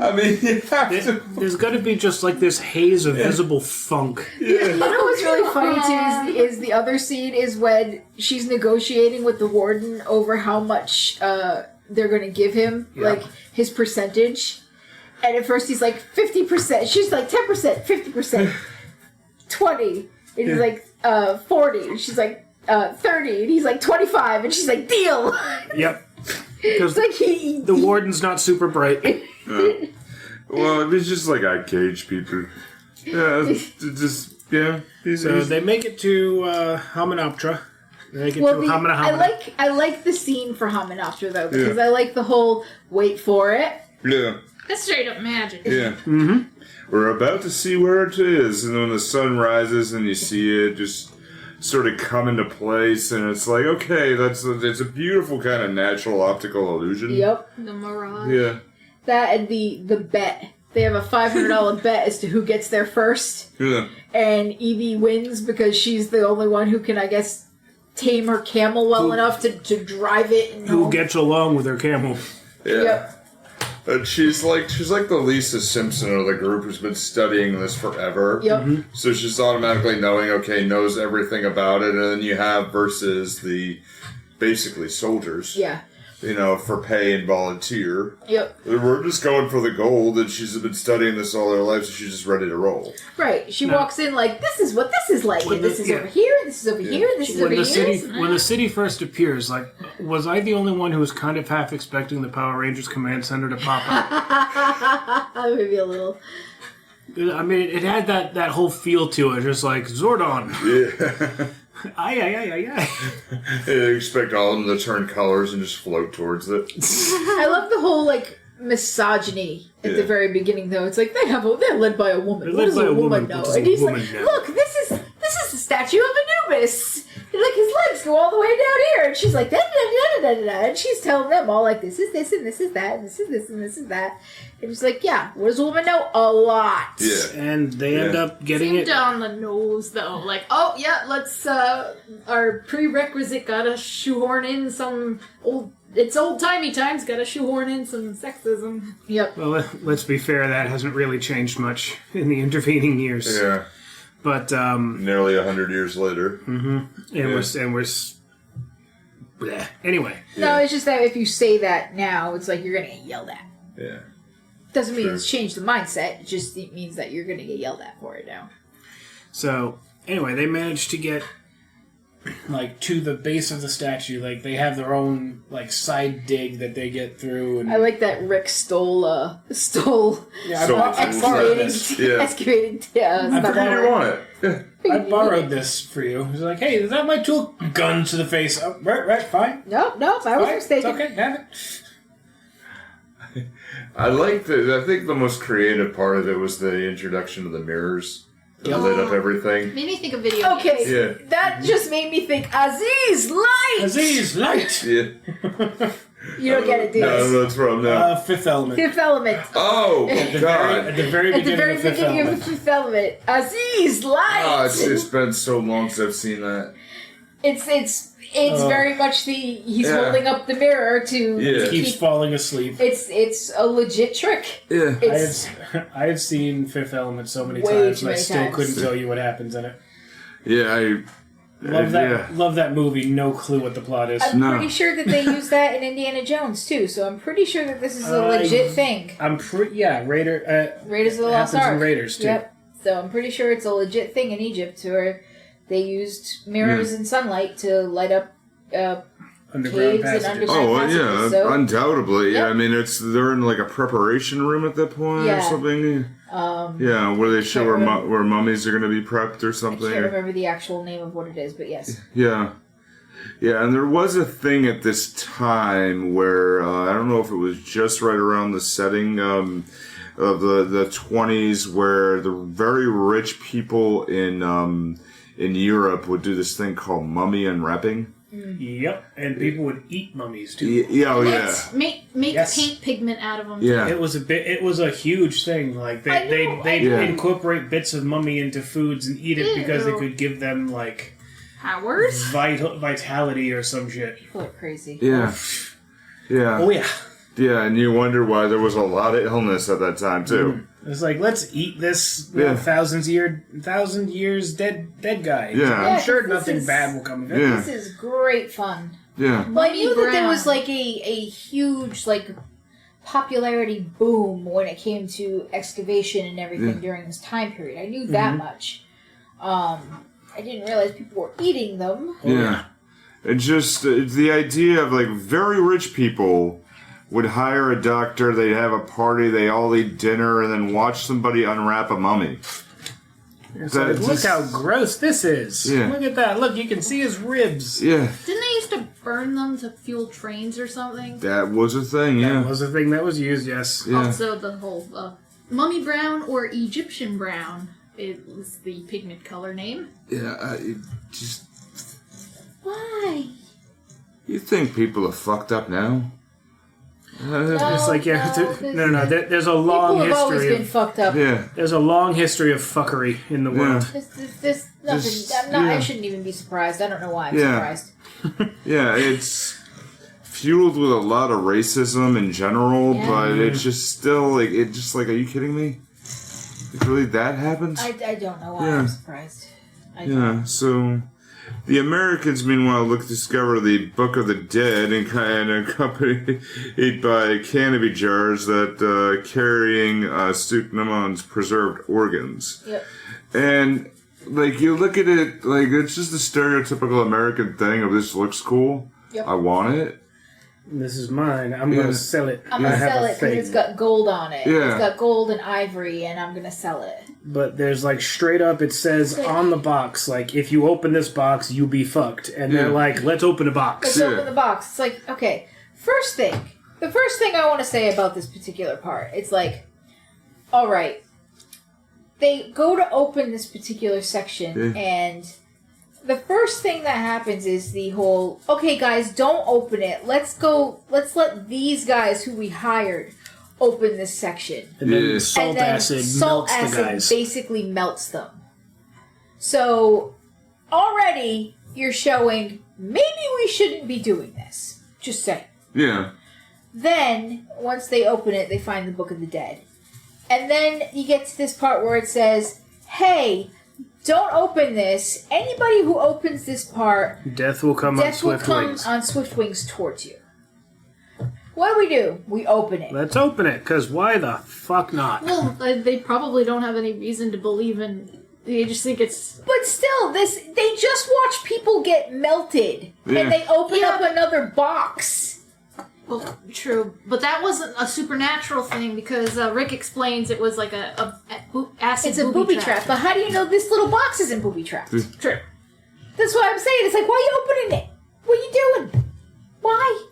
I mean, you have to. There's got to be just like this haze of visible funk. You know what's really funny too is the other scene is when she's negotiating with the warden over how much they're going to give him, Yeah. like his percentage. And at first he's like 50%. She's like 10%, 50%, 20. And he's Yeah. like 40. And she's like 30. And he's like 25. And she's like, deal. Yep. Because It's like the warden's not super bright. Well, it was just like I cage people. Yeah, yeah. So they make it to Hymenoptera. They make it Well, to Hamina Hamina. I like the scene for Hymenoptera though because I like the whole wait for it. Yeah. That's straight up magic. Yeah. Mm-hmm. We're about to see where it is, and when the sun rises and you see it just sort of come into place, and it's like, okay, it's a beautiful kind of natural optical illusion. Yep. The mirage. Yeah. That and the bet. They have a $500 bet as to who gets there first. Yeah. And Evie wins because she's the only one who can, I guess, tame her camel well enough to drive it. And Who gets along with her camel? Yeah. Yep. And she's like the Lisa Simpson of the group who's been studying this forever. Yep. So she's automatically knows everything about it, and then you have versus the basically soldiers. Yeah. For pay and volunteer. Yep. We're just going for the gold, and she's been studying this all her life, so she's just ready to roll. Right. She walks in like, this is what this is like, When and this the- is yeah. over here, and this is over here, and this is over here. When the city first appears, like, was I the only one who was kind of half expecting the Power Rangers Command Center to pop up? Maybe a little. I mean, it had that whole feel to it, just like Zordon. Yeah. Aye. You expect all of them to turn colors and just float towards it. I love the whole like misogyny at the very beginning, though. It's like they're led by a woman. They're What led does by a a woman woman. know? What does And a he's woman like, know? look, this is the statue of Anubis. And, like his legs go all the way down here, and she's like da da da da da da, and she's telling them all like this is this and this is that and this is this and this is that, and she's like, yeah, what does a woman know? A lot. Yeah. And they end up getting Seemed it. on the nose though. Like, oh yeah, let's our prerequisite gotta shoehorn in some it's old timey times, gotta shoehorn in some sexism. Yep. Well, let's be fair, that hasn't really changed much in the intervening years. Yeah. But Nearly 100 years later. bleh. Anyway, No, it's just that if you say that now, it's like you're gonna get yelled at. Yeah. Doesn't mean Sure. it's changed the mindset. It just means that you're gonna get yelled at for it now. so anyway, they managed to get like to the base of the statue. Like they have their own like side dig that they get through. And I like that Rick stole yeah, excavating. Yeah. Excavating. I Where do you want it? I borrowed this for you. He's like, hey, is that my tool? Gun to the face. Oh, right, fine. No, I was Fine, mistaken. it's okay, have it. I liked it. I think the most creative part of it was the introduction of the mirrors that lit up everything. Made me think of video Okay, games. Yeah. that just made me think, Aziz, light! Aziz, light! Yeah. You don't get it, do No, you? that's from now. Fifth Element. Fifth Element. Oh, At God. the very At the beginning very of Fifth beginning of Element. the Fifth Element. Aziz, light! Oh, it's been so long since I've seen that. It's very much he's Yeah. holding up the mirror to Yeah. Keeps falling asleep. it's a legit trick. Yeah. I have seen Fifth Element so many Way times, too and I many still times. couldn't tell you what happens in it. Yeah, Love that movie. No clue what the plot is. I'm No. pretty sure that they use that in Indiana Jones too, so I'm pretty sure that this is a legit thing. Raiders Raiders of the Lost happens in Ark. Raiders too. Yep. So I'm pretty sure it's a legit thing in Egypt where they used mirrors and sunlight to light up Underground caves and passages. underground Oh, passages. yeah, So, undoubtedly. Yeah, Yep. I mean, they're in like a preparation room at that point Yeah. or something. Yeah, where they show can't where, remember. where mummies are going to be prepped or I something. can't remember the actual name of what it is, but yes. Yeah. Yeah, and there was a thing at this time where, I don't know if it was just right around the setting of the 20s, where the very rich people in Europe would do this thing called mummy unwrapping. Yep, and people would eat mummies too. Yeah, oh yeah. Let's make Yes. paint pigment out of them. Yeah. It was a huge thing. Like I know, they Yeah. incorporate bits of mummy into foods and eat it because they Ew. could give them like Powers? vitality or some shit. People are crazy. Yeah. Yeah. Oh yeah. Yeah, and you wonder why there was a lot of illness at that time, too. It's like, let's eat this Yeah. 1,000 years dead guy. Yeah. I'm sure this nothing is- bad will come of it. Yeah. This is great fun. Yeah. Well, I Mummy knew that there Brown. was like a huge like popularity boom when it came to excavation and everything during this time period. I knew that much. I didn't realize people were eating them. Yeah. It's just it's the idea of like very rich people would hire a doctor, they'd have a party, they all eat dinner, and then watch somebody unwrap a mummy. It's like, look how gross this is. Yeah. Look at that. Look, you can see his ribs. Yeah, Didn't they used to burn them to fuel trains or something? that was a thing, That yeah. was a thing that was used, yes. Yeah. Also, the whole mummy brown or Egyptian brown is the pigment color name. Yeah, it just... Why? You think people are fucked up now? It's like, yeah, no, no. There's a long People have always history been of fucked up. Yeah. there's a long history of fuckery in the world. This nothing. Just- I'm not. I yeah. shouldn't even be surprised. I don't know why I'm Yeah. surprised. Yeah, it's fueled with a lot of racism in general, Yeah. but it's just still, like, are you kidding me? Like, really that happened? I don't know why Yeah. I'm surprised. I don't. Yeah, so the Americans, meanwhile, discover the Book of the Dead and accompanied by canopy jars that carrying Tutankhamun's preserved organs. Yep. And like you look at it, like it's just a stereotypical American thing of this looks cool. Yep. I want it. This is mine. I'm Yeah. gonna sell it. I'm I gonna have sell a it because thing. it's got gold on it. Yeah. It's got gold and ivory, and I'm gonna sell it. But there's like straight up, it says on the box, like if you open this box, you be fucked. And they're Yeah. like, let's open a box. Let's Yeah. open the box. It's like, okay, the first thing I want to say about this particular part, it's like, all right, they go to open this particular section, Yeah. and the first thing that happens is the whole, okay, guys, don't open it. Let's let these guys who we hired open this section. And then Yeah. salt And then acid salt melts the acid guys. basically melts them. So already you're showing maybe we shouldn't be doing this. Just saying. Yeah. Then once they open it, they find the Book of the Dead, and then you get to this part where it says, "Hey, don't open this. Anybody who opens this part, Death will come on death will swift come wings. on swift wings towards you." What do? We open it. Let's open it, because why the fuck not? Well, they probably don't have any reason to believe in You just think it's... But still, they just watch people get melted, Yeah. and they open Yeah. up another box. Well, true. But that wasn't a supernatural thing because Rick explains it was like a acid It's a booby trap. But how do you know this little box isn't booby trapped? True. That's what I'm saying. It's like, why are you opening it? What are you doing? Why?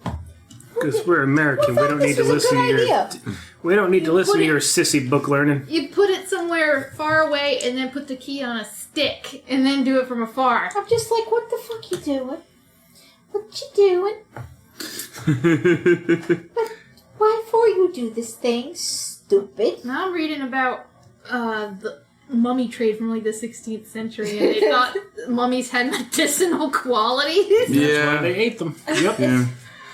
Because we're American. We Who don't thought need to this was a listen to good your. idea? We don't need to listen put to it- your sissy book learning. You put it somewhere far away and then put the key on a stick and then do it from afar. I'm just like, what the fuck you doing? What you doing? Why for you do this thing, stupid? Now I'm reading about the mummy trade from like the 16th century and they thought mummies had medicinal qualities. That's why Yeah. they ate them. Yep. Yeah.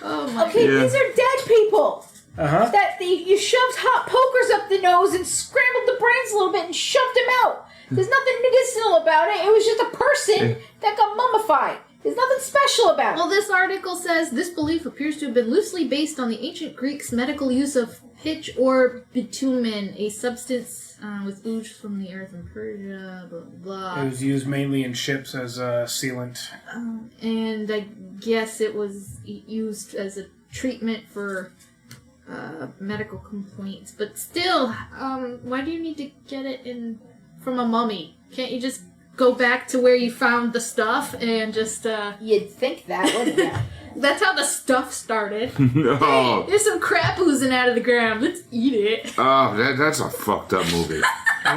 Oh my Okay, Yeah. these are dead people. Uh-huh. That you shoved hot pokers up the nose and scrambled the brains a little bit and shoved them out. There's nothing medicinal about it. It was just a person that got mummified. There's nothing special about it. Well, this article says this belief appears to have been loosely based on the ancient Greeks' medical use of pitch or bitumen, a substance with ooze from the earth in Persia, blah, blah, It blah. was used mainly in ships as a sealant. And I guess it was used as a treatment for medical complaints. But still, why do you need to get it from a mummy? Can't you just go back to where you found the stuff and just... You'd think that, wouldn't you? That's how the stuff started. Oh, There's some crap oozing out of the ground. Let's eat it. that's a fucked up movie.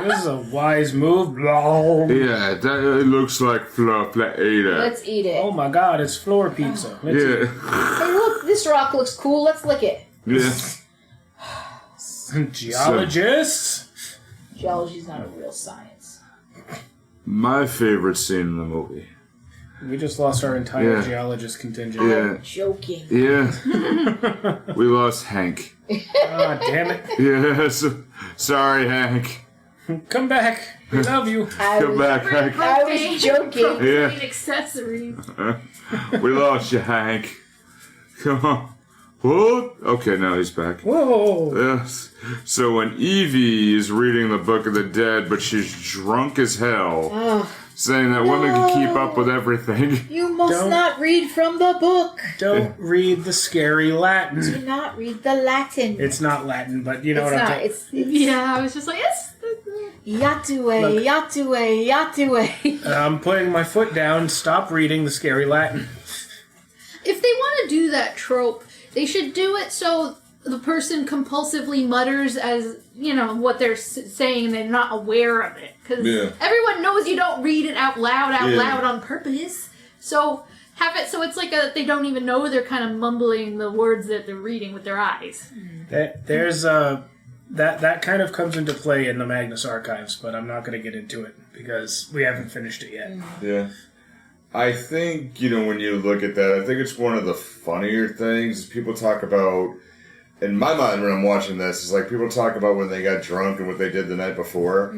This is a wise move. Blah. Yeah, it looks like fluff. Let's eat it. Let's eat it. Oh my god, it's floor pizza. Let's eat it. Yeah. Hey, look, this rock looks cool. Let's lick it. Yeah. Geologists? Geology's not a real science. My favorite scene in the movie. We just lost our entire Yeah. geologist contingent. Yeah. I'm joking. Yeah. We lost Hank. Ah, damn it. Yes. Sorry, Hank. Come back. We love you. Come back, Hank. I was joking. Yeah. Accessories. We lost you, Hank. Come on. What? Okay, now he's back. Whoa. Yes. So when Evie is reading the Book of the Dead, but she's drunk as hell, saying that women can keep up with everything. You must Don't- not read from the book. Don't read the scary Latin. Do not read the Latin. It's not Latin, but you know It's what I'm not. talking It's Yeah, I was just like, yes. Yatue, Look. Yatue, Yatue. I'm putting my foot down. Stop reading the scary Latin. If they want to do that trope, they should do it so the person compulsively mutters as, you know, what they're saying and they're not aware of it. Because Yeah. everyone knows you don't read it out loud Yeah. on purpose. So have it so it's like they don't even know they're kind of mumbling the words that they're reading with their eyes. There's that kind of comes into play in the Magnus Archives, but I'm not going to get into it because we haven't finished it yet. Yeah. I think, when you look at that, I think it's one of the funnier things. People talk about, in my mind when I'm watching this, is like people talk about when they got drunk and what they did the night before.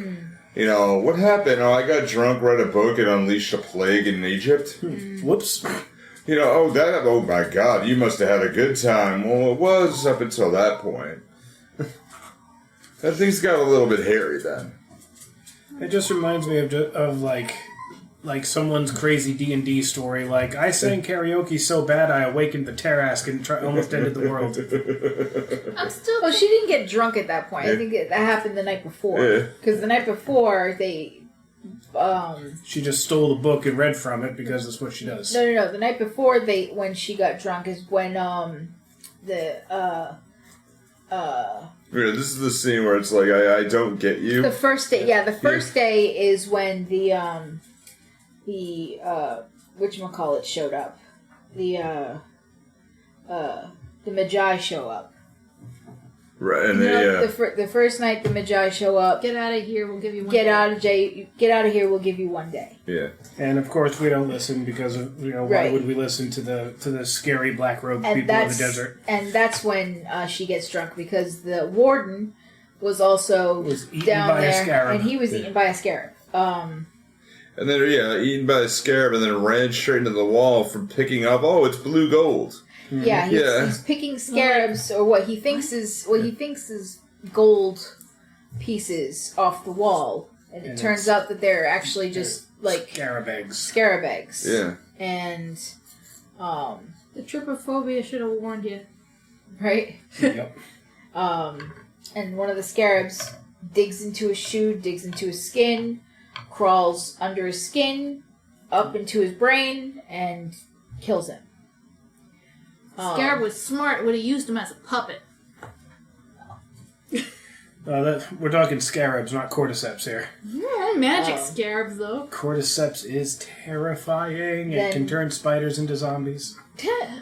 What happened? Oh, I got drunk, read a book, and unleashed a plague in Egypt. Whoops. Oh my God, you must have had a good time. Well, it was up until that point. That thing's got a little bit hairy then. It just reminds me of like someone's crazy D&D story. Like, I sang karaoke so bad I awakened the Tarrasque and almost ended the world. I'm still... Well, she didn't get drunk at that point. I think that happened the night before. Yeah. Because the night before, they... She just stole the book and read from it because that's what she does. No. The night before, when she got drunk is when, Yeah, this is the scene where it's like, I don't get you. the first day, the first day is when the whatchamacallit showed up. The Magi show up. Right, and The first night the Magi show up. Get out of here, we'll give you one Get day. out of here. We'll give you one day. Yeah. And of course we don't listen because of, why Right. would we listen to the scary black robed And people of the desert? And that's when she gets drunk because the warden was also Was eaten down by a there, scarab. and he was eaten by a scarab. And then, eaten by a scarab and then ran straight into the wall from picking up, it's blue gold. Yeah, he's picking scarabs or what he thinks is gold pieces off the wall, And it turns out that they're actually just, like... Scarabags. Yeah. And, The trypophobia should have warned you. Right? Yep. And one of the scarabs digs into his shoe, digs into his skin, crawls under his skin, up into his brain, and kills him. Scarab was smart, would have used him as a puppet. We're talking scarabs, not cordyceps here. Magic scarabs, though. Cordyceps is terrifying. Then- It can turn spiders into zombies.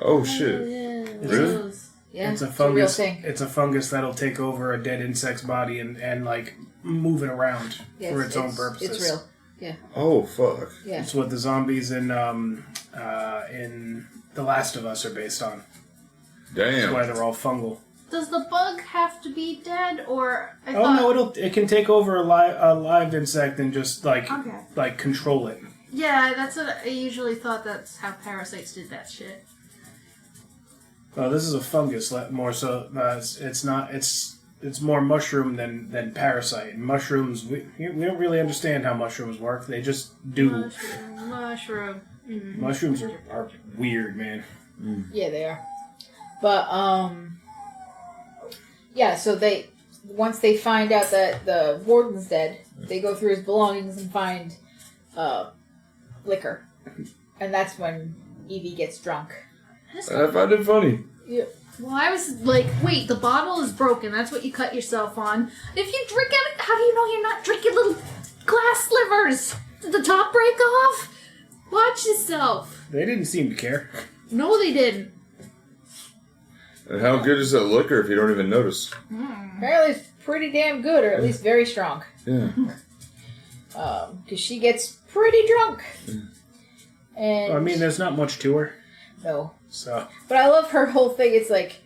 Oh shit. Really? Yeah, It's a real fungus. thing. It's a fungus that'll take over a dead insect's body and like move it around Yes, for its own purposes. It's real. Yeah. Oh fuck. Yeah. It's what the zombies in The Last of Us are based on. That's why Damn. they're all fungal. Does the bug have to be dead, or... It can take over a live insect and just like control it. Yeah, that's what I usually thought. That's how parasites did that shit. This is a fungus, more so. It's not. It's more mushroom than parasite. And mushrooms, we don't really understand how mushrooms work. They just do. Mushroom. Mm-hmm. Mushrooms are weird, man. Yeah, they are. But, yeah, so once they find out that the warden's dead, they go through his belongings and find, liquor. And that's when Evie gets drunk. I find it funny. Yeah. Well, I was like, wait, the bottle is broken. That's what you cut yourself on. If you drink it, how do you know you're not drinking little glass slivers? Did the top break off? Watch yourself. They didn't seem to care. No, they didn't. And how good is that liquor if you don't even notice? Apparently it's pretty damn good, or at least very strong. Yeah. Because she gets pretty drunk. And... I mean, there's not much to her. No. So. But I love her whole thing. It's like,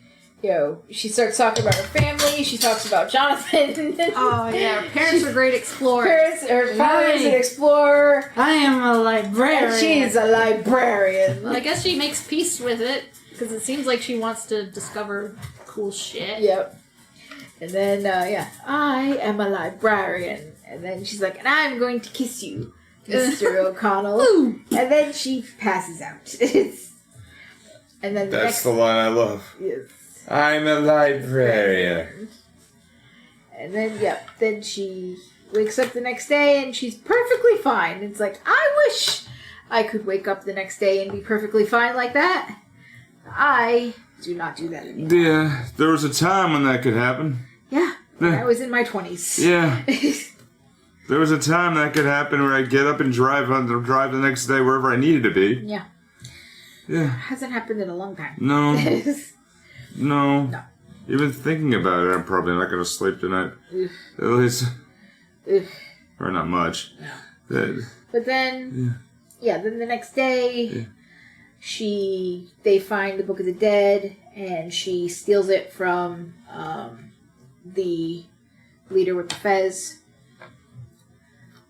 she starts talking about her family. She talks about Jonathan. Oh, yeah. Her parents were great explorers. Her father is an explorer. I am a librarian. And she's a librarian. Well, I guess she makes peace with it, because it seems like she wants to discover cool shit. Yep. And then, I am a librarian. And then she's like, and I'm going to kiss you, Mr. O'Connell. Ooh. And then she passes out. And then That's the line I love. Yes. I'm a librarian. And then, then she wakes up the next day and she's perfectly fine. It's like, I wish I could wake up the next day and be perfectly fine like that. I do not do that anymore. Yeah, there was a time when that could happen. Yeah, when I was in my 20s. Yeah. There was a time that could happen where I'd get up and drive the next day wherever I needed to be. Yeah. Yeah. Hasn't happened in a long time. No. No. No. Even thinking about it, I'm probably not going to sleep tonight. Oof. At least. Oof. Or not much. No. But then, then the next day, they find the Book of the Dead, and she steals it from the leader with the fez,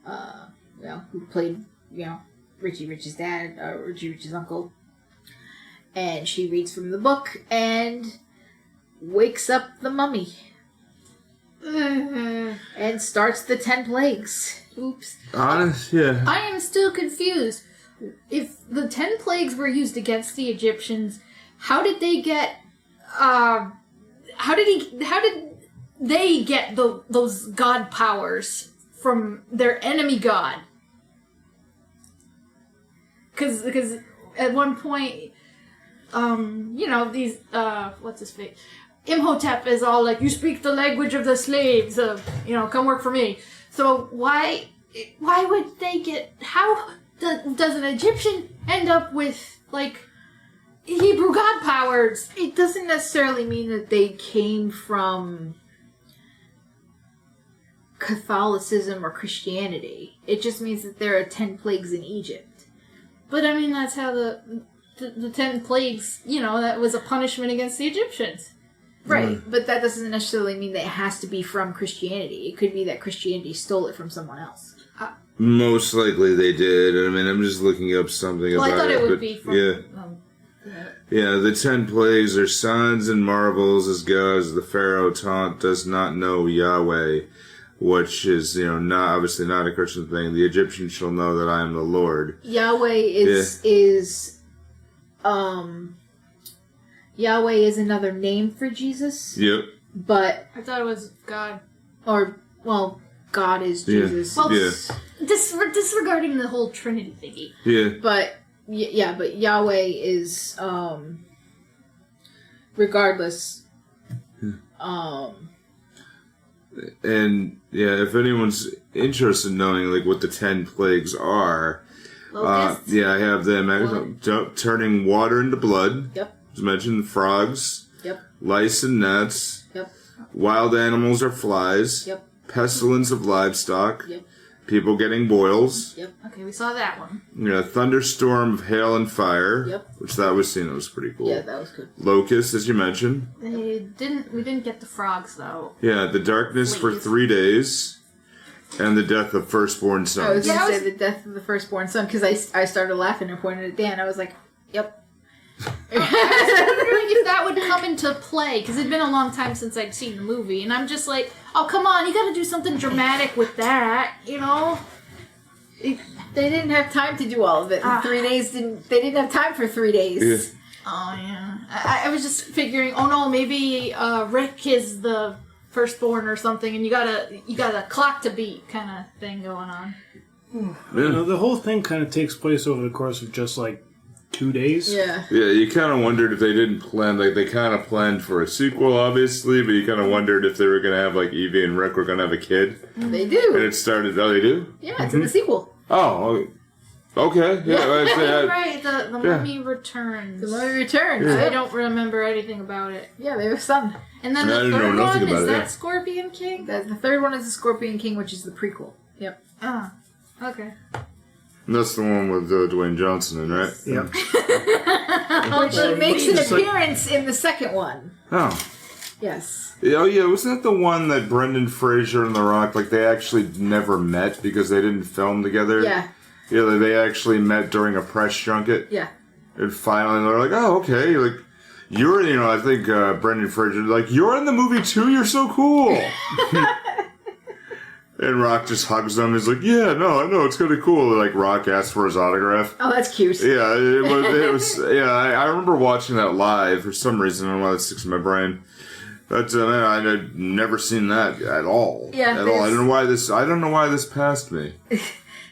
who played, Richie Rich's dad, Richie Rich's uncle. And she reads from the book and wakes up the mummy. And starts the 10 plagues. Oops. Honest, yeah. I am still confused. If the 10 plagues were used against the Egyptians, how did they get, how did they get those god powers from their enemy god? Because at one point, these, what's his face? Imhotep is all like, you speak the language of the slaves, come work for me. So why would they how does an Egyptian end up with, Hebrew god powers? It doesn't necessarily mean that they came from Catholicism or Christianity. It just means that there are 10 plagues in Egypt. But I mean, that's how the 10 plagues, that was a punishment against the Egyptians. Right, but that doesn't necessarily mean that it has to be from Christianity. It could be that Christianity stole it from someone else. Most likely they did. I mean, I'm just looking up something about it. I thought it would be from... Yeah, the 10 plagues are signs and marvels as gods. The Pharaoh taunt does not know Yahweh. which is, not obviously not a Christian thing. The Egyptians shall know that I am the Lord. Yahweh is Yahweh is another name for Jesus. Yep. But I thought it was God. God is Jesus. Well, disregarding the whole Trinity thingy. Yeah. But Yahweh is regardless. And if anyone's interested in knowing like what the 10 plagues are, I have them turning water into blood. Yep. As mentioned, frogs. Yep. Lice and gnats. Yep. Wild animals or flies. Yep. Pestilence of livestock. Yep. People getting boils. Yep. Okay, we saw that one. Thunderstorm of hail and fire. Yep. Which that was seen. That was pretty cool. Yeah, that was good. Locusts, as you mentioned. We didn't get the frogs though. Yeah, the darkness for 3 days, and the death of firstborn sons. I was going to say the death of the firstborn son because I started laughing and pointed at Dan. I was like, "Yep." I was wondering if that would come into play because it'd been a long time since I'd seen the movie, and I'm just like, "Oh, come on, you got to do something dramatic with that, you know." They didn't have time to do all of it. 3 days they didn't have time for 3 days. Yeah. Oh yeah, I was just figuring. Oh no, maybe Rick is the firstborn or something, and you got a clock to beat kind of thing going on. The whole thing kind of takes place over the course of just like 2 days. Yeah. Yeah, you kind of wondered if they didn't plan, like, they kind of planned for a sequel, obviously, but you kind of wondered if they were going to have, like, Evie and Rick were going to have a kid. They do. And it started, they do? Yeah, it's in the sequel. Oh, okay. Yeah, Right, the Mummy Returns. The Mummy Returns. I don't remember anything about it. Yeah, they have a son. And then I the didn't know third nothing one, about is it, that Scorpion King? The third one is the Scorpion King, which is the prequel. Yep. Ah, okay. And that's the one with Dwayne Johnson in, right? Yeah. Which makes an Just like- appearance in the second one. Oh. Yes. Oh, yeah, wasn't that the one that Brendan Fraser and The Rock, like, they actually never met because they didn't film together? Yeah. Yeah, like, they actually met during a press junket. Yeah. And finally, they're like, oh, okay, like, you're, I think Brendan Fraser, like, you're in the movie too, you're so cool. And Rock just hugs them, he's like, yeah, no, I know, it's kind of cool. Like, Rock asked for his autograph. Oh, that's cute. Yeah, it was I remember watching that live for some reason, I don't know why that sticks in my brain. But, man, I had never seen that at all. Yeah, at all. I don't know why this passed me.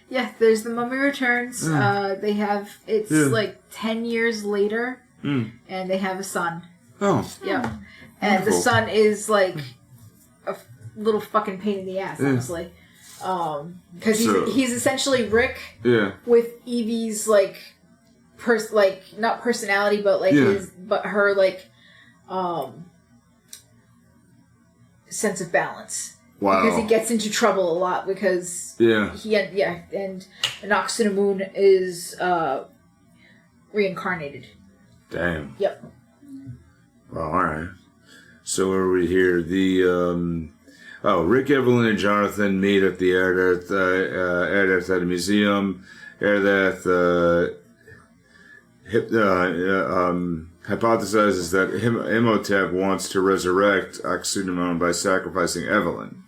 Yeah, there's the Mummy Returns. They have, it's like 10 years later, and they have a son. Oh. Yeah. And the son is like a little fucking pain in the ass, honestly. Because he's essentially Rick with Evie's like, not personality, but like her like, sense of balance. Wow. Because he gets into trouble a lot because and Noxinamoon is reincarnated. Damn. Yep. Well, alright. So where are we here? The Rick, Evelyn, and Jonathan meet at the Erdath Museum. Erdath hypothesizes that Imhotep wants to resurrect Aksunimon by sacrificing Evelyn.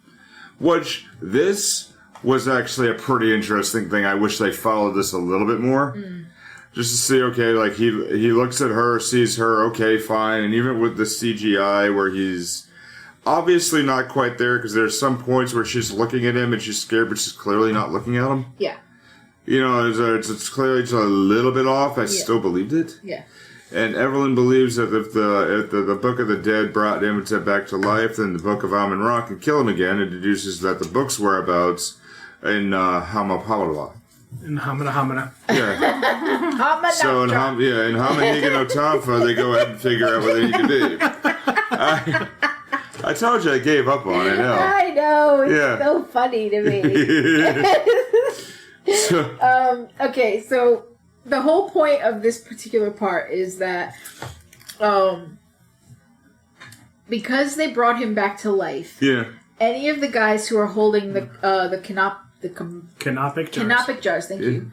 Which, this was actually a pretty interesting thing. I wish they followed this a little bit more. Just to see, okay, like, he looks at her, sees her, okay, fine. And even with the CGI where he's obviously not quite there, because there's some points where she's looking at him and she's scared, but she's clearly not looking at him. Yeah. It's clearly just a little bit off. I still believed it. Yeah. And Evelyn believes that if the Book of the Dead brought Imhotep back to life, then the Book of Amun-Ra can kill him again, and deduces that the book's whereabouts in Hamapalala. And Hamana. Yeah. So in Hamaniga no Tamfa, they go ahead and figure out where they need to be. I told you I gave up on it. I know. It's so funny to me. Okay, so the whole point of this particular part is that because they brought him back to life, any of the guys who are holding the canopic Canopic jars. Canopic jars, thank you.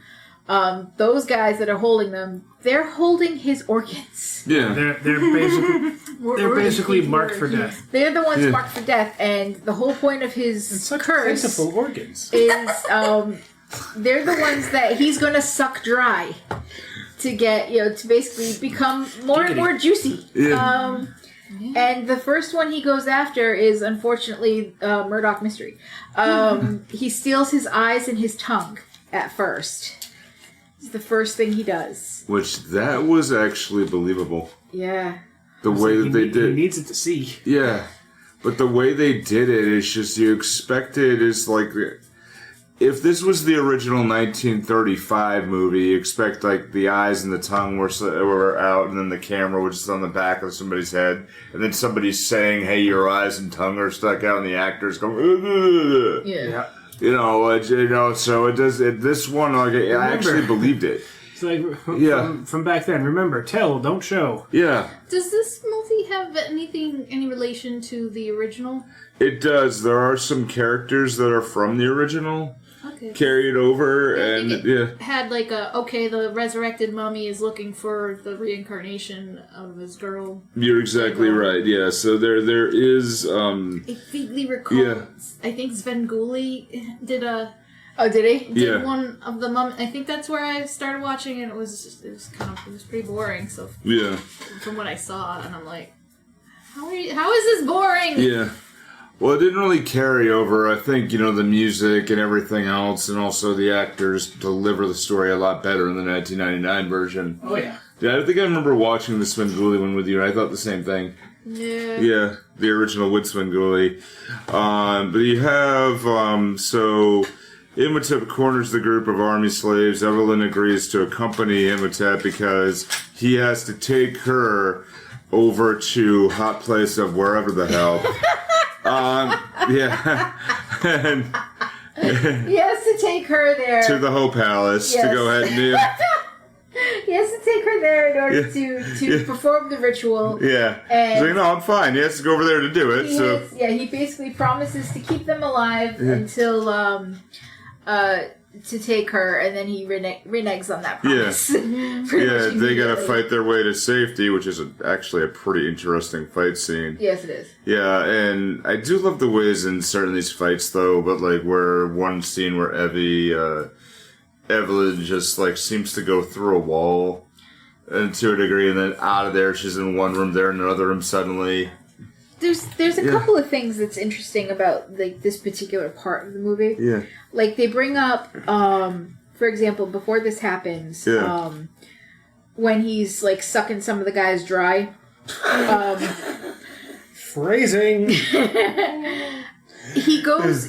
those guys that are holding them, they're holding his organs. Yeah. They're basically marked for death. They're the ones marked for death, and the whole point of his Such curse plentiful organs. is they're the ones that he's going to suck dry to get, to basically become more and more juicy. Yeah. And the first one he goes after is, unfortunately, Murdoch Mystery. He steals his eyes and his tongue at first. It's the first thing he does. Which, that was actually believable. Yeah. The way that they did. He needs it to see. Yeah. But the way they did it is just, you expect it is like... If this was the original 1935 movie, you expect like the eyes and the tongue were out, and then the camera was just on the back of somebody's head, and then somebody's saying, "Hey, your eyes and tongue are stuck out," and the actors go, "Ugh." Yeah. So it does. This one, like, I actually believed it. It's like from back then. Remember, tell, don't show. Yeah. Does this movie have any relation to the original? It does. There are some characters that are from the original. Okay. Carried over, I think and it had like the resurrected mummy is looking for the reincarnation of his girl. You're exactly right. Yeah, so there is. I vaguely recall. Yeah. I think Svengoolie did a. Oh, did he? Yeah. One of the mum. I think that's where I started watching, and it was pretty boring. So Yeah. from what I saw, and I'm like, how is this boring? Yeah. Well, it didn't really carry over. I think, the music and everything else, and also the actors deliver the story a lot better in the 1999 version. Oh, yeah. Yeah, I think I remember watching the Svengoolie one with you, and I thought the same thing. Yeah. Yeah, the original with Svengoolie. But you have, so Imhotep corners the group of army slaves. Evelyn agrees to accompany Imhotep because he has to take her over to hot place of wherever the hell. Yeah. And He has to take her there. to the Hope Palace to go ahead and do. He has to take her there in order to perform the ritual. Yeah. And He's like, no, I'm fine. He has to go over there to do it. He basically promises to keep them alive until to take her, and then he reneges on that promise. Yeah, they gotta fight their way to safety, which is actually a pretty interesting fight scene. Yes, it is. Yeah, and I do love the ways in certain these fights, though, but like where one scene where Evelyn just like seems to go through a wall, and to a degree, and then out of there, she's in one room, there in another room suddenly. There's a couple of things that's interesting about like this particular part of the movie. Yeah. Like they bring up, for example, before this happens, when he's like sucking some of the guys dry. Phrasing. He goes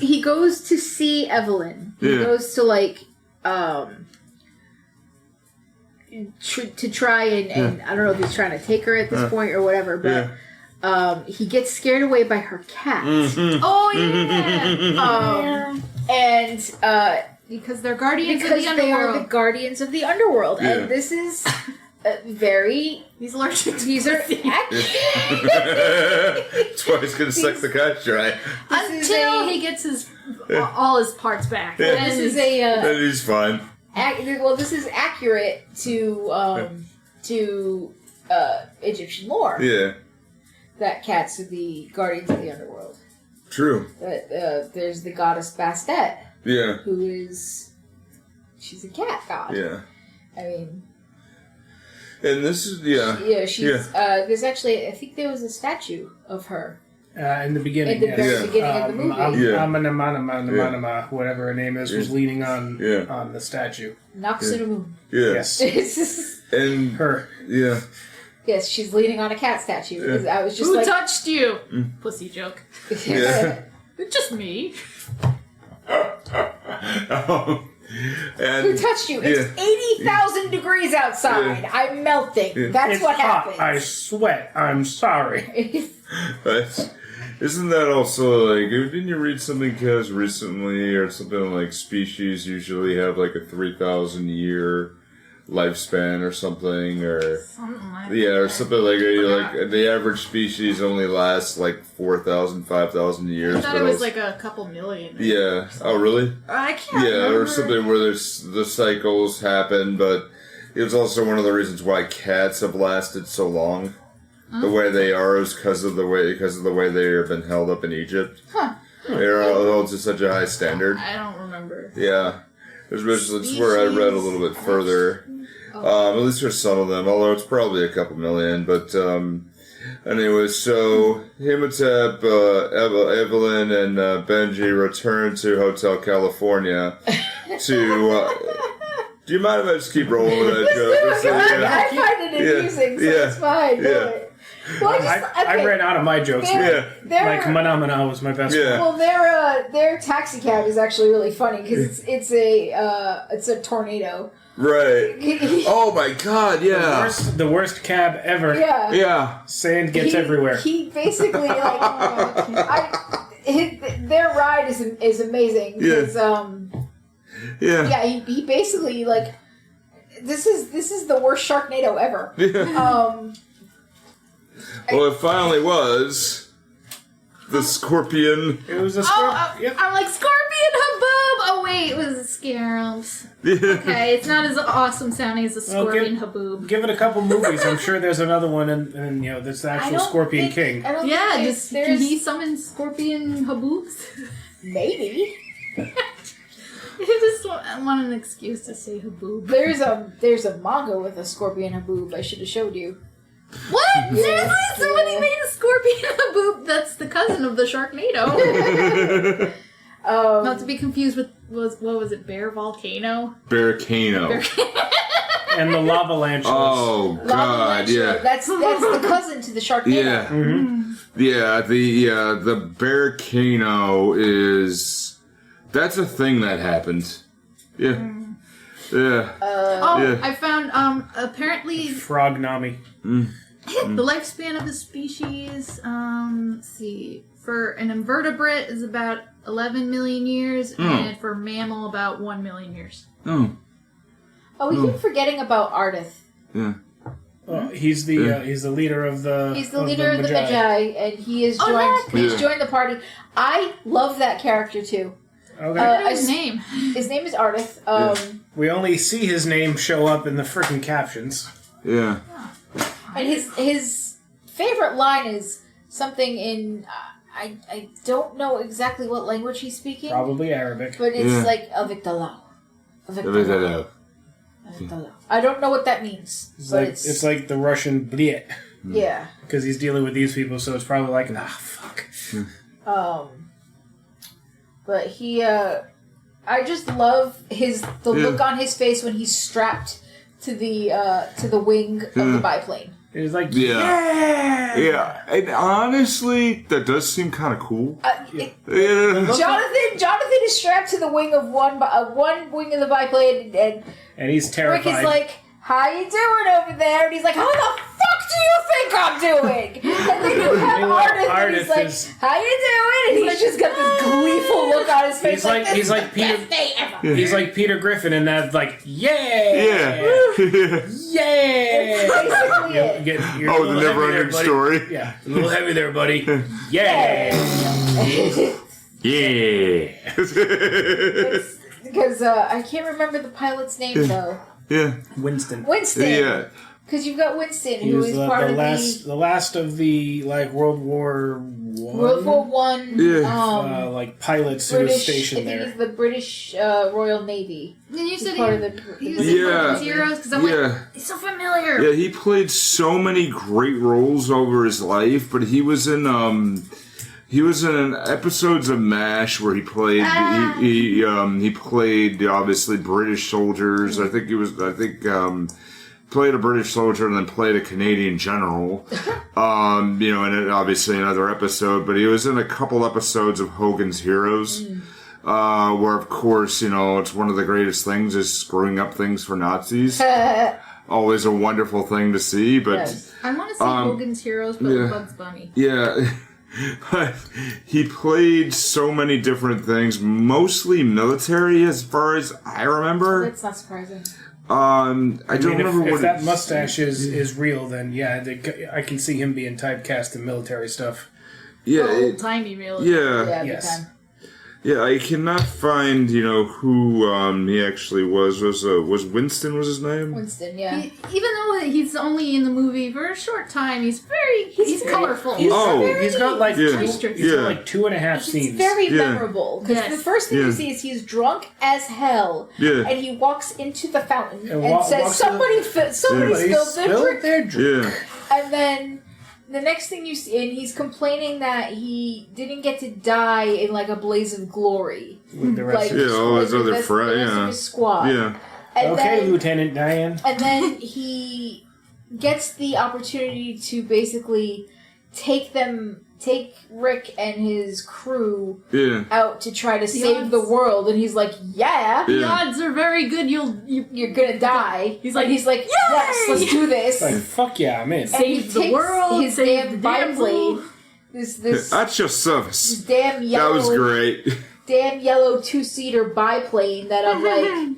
to see Evelyn. He goes to like to try and I don't know if he's trying to take her at this point or whatever, but he gets scared away by her cat. Oh yeah. And because they're guardians of because the they are underworld. the guardians of the underworld, Yeah. and this is very. He's allergic to These are That's why he's gonna suck the guys dry. until he gets all his parts back. Yeah. This is a. That is fine. Well, this is accurate to Egyptian lore. Yeah. That cats are the guardians of the underworld. True. There's the goddess Bastet, Yeah. who is she's a cat god. Yeah. I mean, And this is she's. There's actually, I think there was a statue of her In the beginning, at the yes. very beginning of the movie. Amanamanama, whatever her name is, was leaning on the statue. Noxunamun. Yeah. Yes. And Her. yeah. Yes, she's leaning on a cat statue. Yeah. I was just Who like, touched you? Pussy joke. Yeah. Just me. And who touched you? It's 80,000 degrees outside. I'm melting. That's It's what hot. happens. I sweat. I'm sorry. Isn't that also like? Didn't you read something, Kaz, recently, or something like species usually have like a 3,000 year lifespan or something, or Something like or that. something like the average species only lasts like 4,000, 5,000 years. I thought but it was like a couple million. yeah. Oh, really? I can't Yeah, remember. or something where there's the cycles happen, but it was also one of the reasons why cats have lasted so long. The way they are is because of the way they have been held up in Egypt. Huh. They're held to such a high standard. I don't remember. Yeah, that's where I read a little bit further. At least for some of them, although it's probably a couple million. But anyway, so Imhotep, Evelyn, and Benji return to Hotel California to. Do you mind if I just keep rolling with that joke? I find it amusing, so it's fine. Do it. Well, I ran out of my jokes. Like Mana was my best one. Well, their taxi cab is actually really funny because it's a tornado. Right. Oh my God! Yeah. The worst cab ever. Yeah. Yeah. Sand gets everywhere. He basically their ride is amazing because he basically this is the worst Sharknado ever. Well, it finally was the scorpion. It was a Oh, scorpion. Yep. I'm like, Scorpion Haboob! Oh, wait, it was Scarabs. Okay, it's not as awesome sounding as the Scorpion Haboob. Give it a couple movies. I'm sure there's another one, and there's the actual Scorpion King. I don't Yeah, think just can he summon Scorpion Haboobs? maybe. I just want an excuse to say Haboob. There's a manga with a scorpion haboob. I should have showed you. What? Yeah. Seriously? Somebody Yeah. made a Scorpion Haboob that's the cousin of the Sharknado. Not to be confused with, what was it, Bear Volcano? Bearcano. And the lava lanches. Oh God! Yeah. That's the cousin to the Sharknado. Yeah. Mm-hmm. Yeah. The Bearcano is. That's a thing that happened. Yeah. Yeah. Yeah. I found, apparently, Frog Nami. the lifespan of the species, let's see, for an invertebrate is about 11 million years, and for mammal, about 1 million years. Oh. Oh, we keep forgetting about Ardith. Yeah. Well, he's the leader of the. He's the leader of the Magi, and he has joined the party. I love that character too. Okay. What is his name? His name is Ardith. We only see his name show up in the freaking captions. Yeah. And his favorite line is something in I don't know exactly what language he's speaking, Probably Arabic. but it's like Avikdallah. I don't know what that means. It's like the Russian bliet. Yeah. Because he's dealing with these people, so it's probably like, fuck. But he I just love the look on his face when he's strapped to the wing of the biplane. It's like, Yeah. And honestly, that does seem kind of cool. Jonathan is strapped to the wing of one wing of the biplane, and he's terrified. Rick is like, "How you doing over there?" And he's like, "How the fuck do you think I'm doing?" And then you have Ardith, and he's like, "How you doing?" And he's just got this gleeful look on his face. He's like Peter. He's like Peter Griffin, and that's like, yeah. Basically it. Oh, the never-ending story. Yeah, a little heavy there, buddy. Yeah. Yeah. Because I can't remember the pilot's name though. Yeah. Winston. Yeah. Because you've got Winston, He who was is the part of last of the World War World War One. pilots who was stationed I think there. he's the British Royal Navy. And you said part of he was in World Zeroes, because I'm like, he's so familiar. Yeah, he played so many great roles over his life, but he was in episodes of MASH where he played he played obviously British soldiers. I think played a British soldier and then played a Canadian general. And obviously another episode, but he was in a couple episodes of Hogan's Heroes. Where of course, it's one of the greatest things is screwing up things for Nazis. Always a wonderful thing to see, but Yes. I want to see Hogan's Heroes, but with Bugs Bunny. yeah. But he played so many different things, mostly military, as far as I remember. That's not surprising. I don't remember if what that mustache is real, then yeah, I can see him being typecast in military stuff. Yeah, Old timey real. yeah, Yeah, Yes. big time. yeah. I cannot find, who he actually was. Was Winston was his name? Winston, yeah. Even though he's only in the movie for a short time, he's very- colorful. He's got like Yeah. he's got Yeah. like 2.5 It's scenes. very Yeah. memorable because Yes. the first thing Yeah. you see is he's drunk as hell, Yeah. and he walks into the fountain And and says, walks to "Somebody, somebody Somebody spilled their drink." Yeah, And then the next thing you see, and he's complaining that he didn't get to die in like a blaze of glory, with the rest like of Yeah, all his with other the rest friends, of yeah. his squad. yeah, And Okay, then, Lieutenant Diane. and then he gets the opportunity to basically take Rick and his crew yeah. out to try to save odds- the world, and he's like, "Yeah, The Yeah. odds are very good. you're gonna die." He's And like, "Yes, let's do this." Like, fuck yeah, I'm in. And he Save the takes world, his save damn the damn biplane. world. This At your service. damn That yellow, was great. damn yellow 2-seater biplane that I'm like,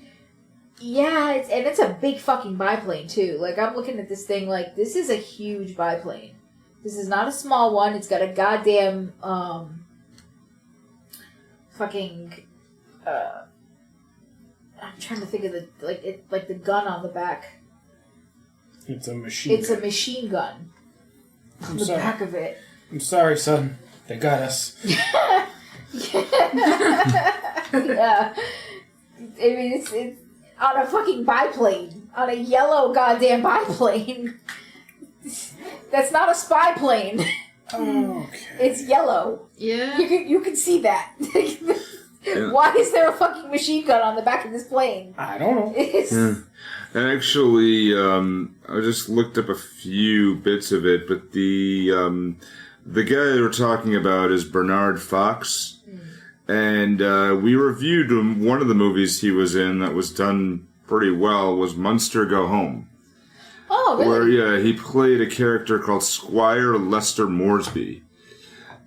yeah, it's a big fucking biplane too. Like I'm looking at this thing like this is a huge biplane. This is not a small one. It's got a goddamn fucking. I'm trying to think of the like the gun on the back. It's a machine. It's a machine gun on I'm the sorry. back of it. I'm sorry, son. They got us. Yeah. I mean, it's on a fucking biplane. On a yellow goddamn biplane. That's not a spy plane. Okay. It's yellow. Yeah. You can see that. Why is there a fucking machine gun on the back of this plane? I don't know. It's, Yeah. And actually, I just looked up a few bits of it, but the guy we're talking about is Bernard Fox, and we reviewed him. One of the movies he was in that was done pretty well was Munster Go Home, oh, where really? he played a character called Squire Lester Moresby.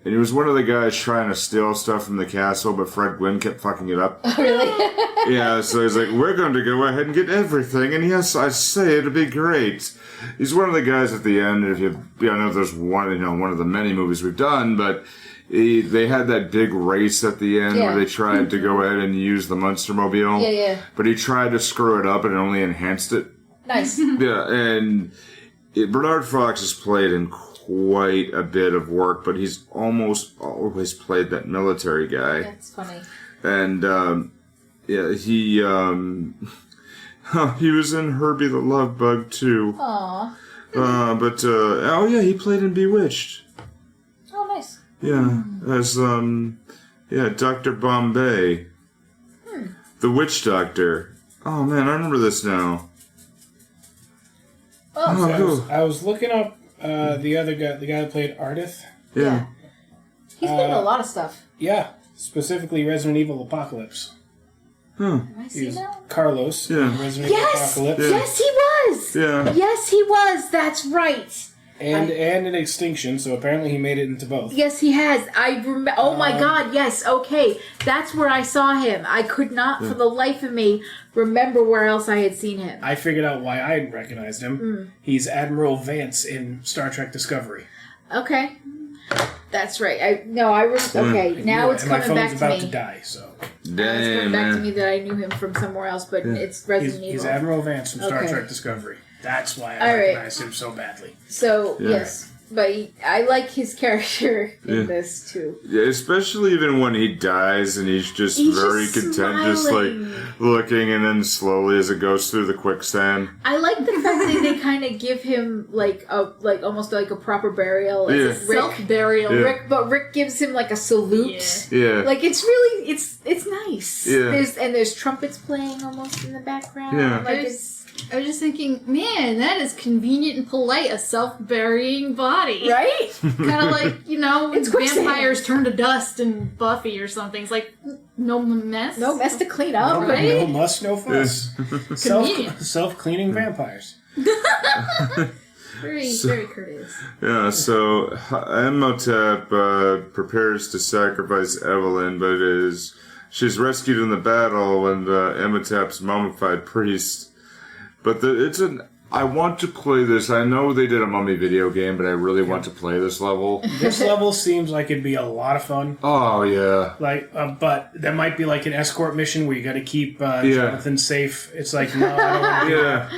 And he was one of the guys trying to steal stuff from the castle, but Fred Gwynn kept fucking it up. Really? Yeah, so he's like, we're going to go ahead and get everything, and yes, I say it'll be great. He's one of the guys at the end. If I know there's one of the many movies we've done, but they had that big race at the end Yeah. where they tried to go ahead and use the Munstermobile. Yeah, yeah. But he tried to screw it up, and it only enhanced it. Nice. Yeah, and Bernard Fox has played in quite a bit of work, but he's almost always played that military guy. That's funny. And yeah, he was in Herbie the Love Bug too. Aw. But oh yeah, he played in Bewitched. Oh, nice. Yeah, as Dr. Bombay, the witch doctor. Oh man, I remember this now. Oh, I was looking up the other guy, the guy that played Ardith. Yeah. he's been in a lot of stuff. Yeah, specifically Resident Evil Apocalypse. Am I He seeing was that? Carlos Yeah. in Resident Yes! Evil Apocalypse. Yeah. Yes, he was! Yeah. Yes, he was! That's right! And in Extinction, so apparently he made it into both. Yes, he has. I remember. Oh my god, yes, okay. That's where I saw him. I could not, for the life of me, remember where else I had seen him. I figured out why I recognized him. He's Admiral Vance in Star Trek Discovery. Okay. That's right. Okay, now it's and my coming back phone's to about me. to die, so. Now it's coming back to me that I knew him from somewhere else, but it's Resident He's Evil. Admiral Vance from Star Okay. Trek Discovery. That's why All I right. recognized him so badly. So, Yeah. yes. But I like his character in Yeah. this, too. Yeah, especially even when he dies and he's just He's very just content, just smiling. like looking, and then slowly as it goes through the quicksand. I like the fact that they kind of give him almost like a proper burial. Yeah. It's Rick, Self-burial. Yeah. Rick gives him like a salute. Yeah. Like it's really it's nice. Yeah. There's trumpets playing almost in the background. Yeah. Like it's I was just thinking, man, that is convenient and polite, a self-burying body. right. Kind of like, It's quicksand. vampires turn to dust in Buffy or something. It's like, no mess. No mess to clean up, No, right? no muss, no fuss. Convenient. Self-cleaning vampires. Very courteous. Yeah, so Imhotep prepares to sacrifice Evelyn, but she's rescued in the battle when Imhotep's mummified priest. But I want to play this. I know they did a mummy video game, but I really want to play this level. This level seems like it'd be a lot of fun. Oh, yeah. Like, but there might be like an escort mission where you got to keep Jonathan safe. It's like, no, I don't want to do that.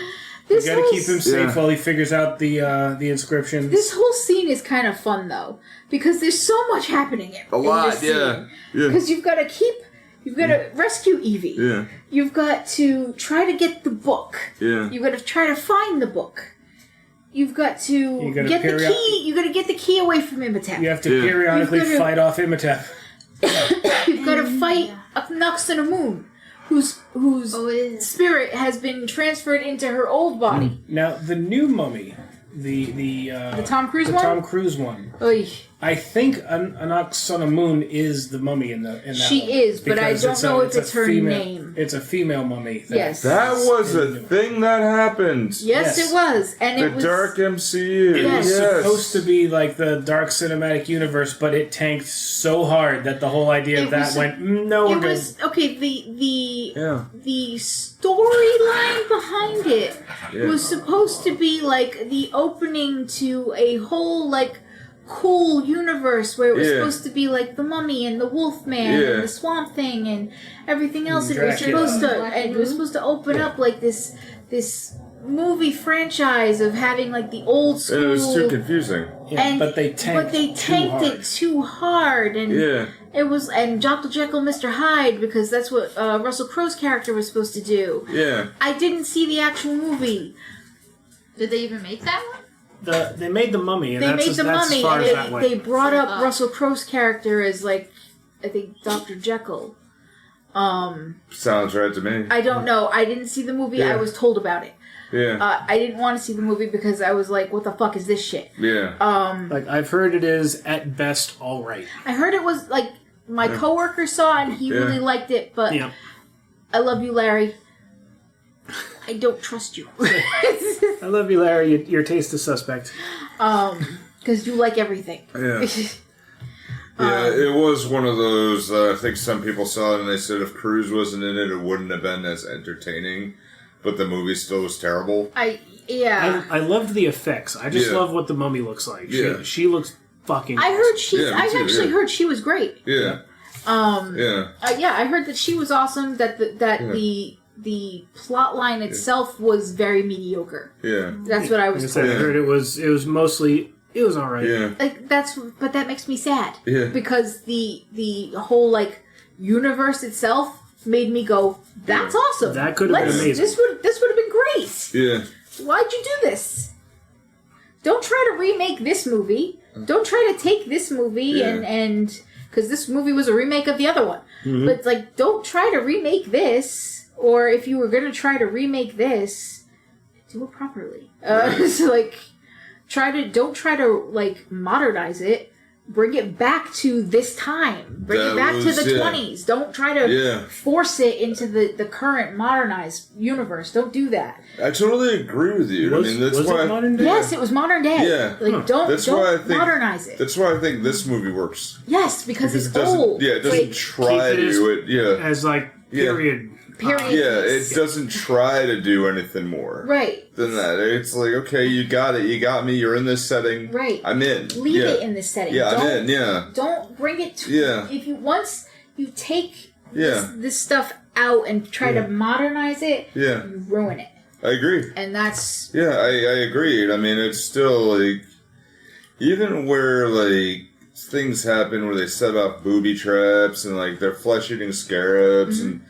You got to keep him safe while he figures out the inscriptions. This whole scene is kind of fun though, because there's so much happening in this scene. Because you've got to rescue Evie. Yeah. You've got to try to get the book. Yeah. You've got to try to find the book. You've got to get the key. You got to get the key away from Imhotep. You have to periodically fight off Imhotep. You've got to fight a Nux and a Moon, whose spirit has been transferred into her old body. Now the new mummy, the Tom Cruise one. Tom Cruise one. Oy. I think Anox on a Moon is the mummy in that. She is, but I don't know if it's her name. It's a female mummy. Yes. That was a thing that happened. Yes, it was. And it was... Dark MCU. It was supposed to be like the Dark Cinematic Universe, but it tanked so hard that the whole idea of that went, no, we're good. Okay, the storyline behind it was supposed to be like the opening to a whole, like, cool universe where it was supposed to be like the Mummy and the Wolfman and the Swamp Thing and everything else. And it was supposed to open up like this movie franchise of having like the old school. And it was too confusing. Yeah, but they tanked it too hard. And it was, and Dr. Jekyll, Mr. Hyde, because that's what Russell Crowe's character was supposed to do. Yeah. I didn't see the actual movie. Did they even make that one? They made the Mummy, and that's as far as that went. They brought up Russell Crowe's character as, like, I think Dr. Jekyll. Sounds right to me. I don't know. I didn't see the movie. I was told about it. Yeah. I didn't want to see the movie because I was like, what the fuck is this shit? Yeah. Like, I've heard it is, at best, all right. I heard it was, like, my coworker saw it and he really liked it, but I love you, Larry. I don't trust you. I love you, Larry. Your taste is suspect. Because you like everything. Yeah. It was one of those, I think some people saw it and they said if Cruise wasn't in it, it wouldn't have been as entertaining. But the movie still was terrible. I loved the effects. I just love what the Mummy looks like. She looks fucking I heard she was great. Yeah. I heard that she was awesome, that the plot line itself was very mediocre. Yeah. That's what I was told. I heard it was mostly all right. Yeah. Like but that makes me sad. Yeah. Because the whole like universe itself made me go, that's awesome. That could have been amazing. This would have been great. Yeah. Why'd you do this? Don't try to remake this movie. Don't try to take this movie and because this movie was a remake of the other one. Mm-hmm. But like, don't try to remake this. Or if you were going to try to remake this, do it properly. So like, don't try to like modernize it. Bring it back to this time. Bring it back to the 20s. Don't try to force it into the current modernized universe. Don't do that. I totally agree with you. That's why. Modern day? Yes, it was modern day. Yeah. Like, don't modernize it. That's why I think this movie works. Yes, because it's old. Yeah, it doesn't try to do it. Yeah. As like period. Yeah, it doesn't try to do anything more. Right. Than that. It's like, okay, you got it. You got me. You're in this setting. Right. I'm in. Leave it in this setting. Yeah, I'm in. Yeah. Don't bring it to... If you... Once you take this stuff out and try to modernize it, you ruin it. I agree. And that's... Yeah, I agreed. I mean, it's still, like... Even where, like, things happen where they set up booby traps and, like, they're flesh-eating scarabs and...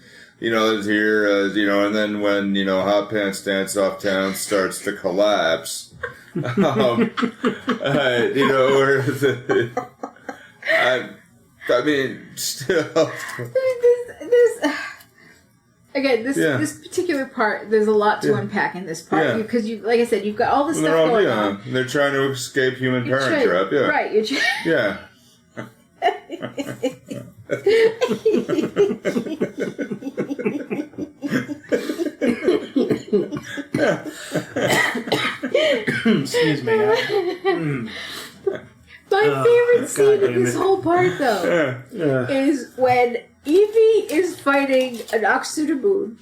You know, there's here, and then when, Hot Pants Dance Off Town starts to collapse, where I mean, still. This particular part, there's a lot to unpack in this part. Because, like I said, you've got all this stuff going on. They're trying to escape human parent trap, Right, yeah. Excuse me. My favorite scene damn in this it. whole part, though, is when Evie is fighting an Oxudamoon,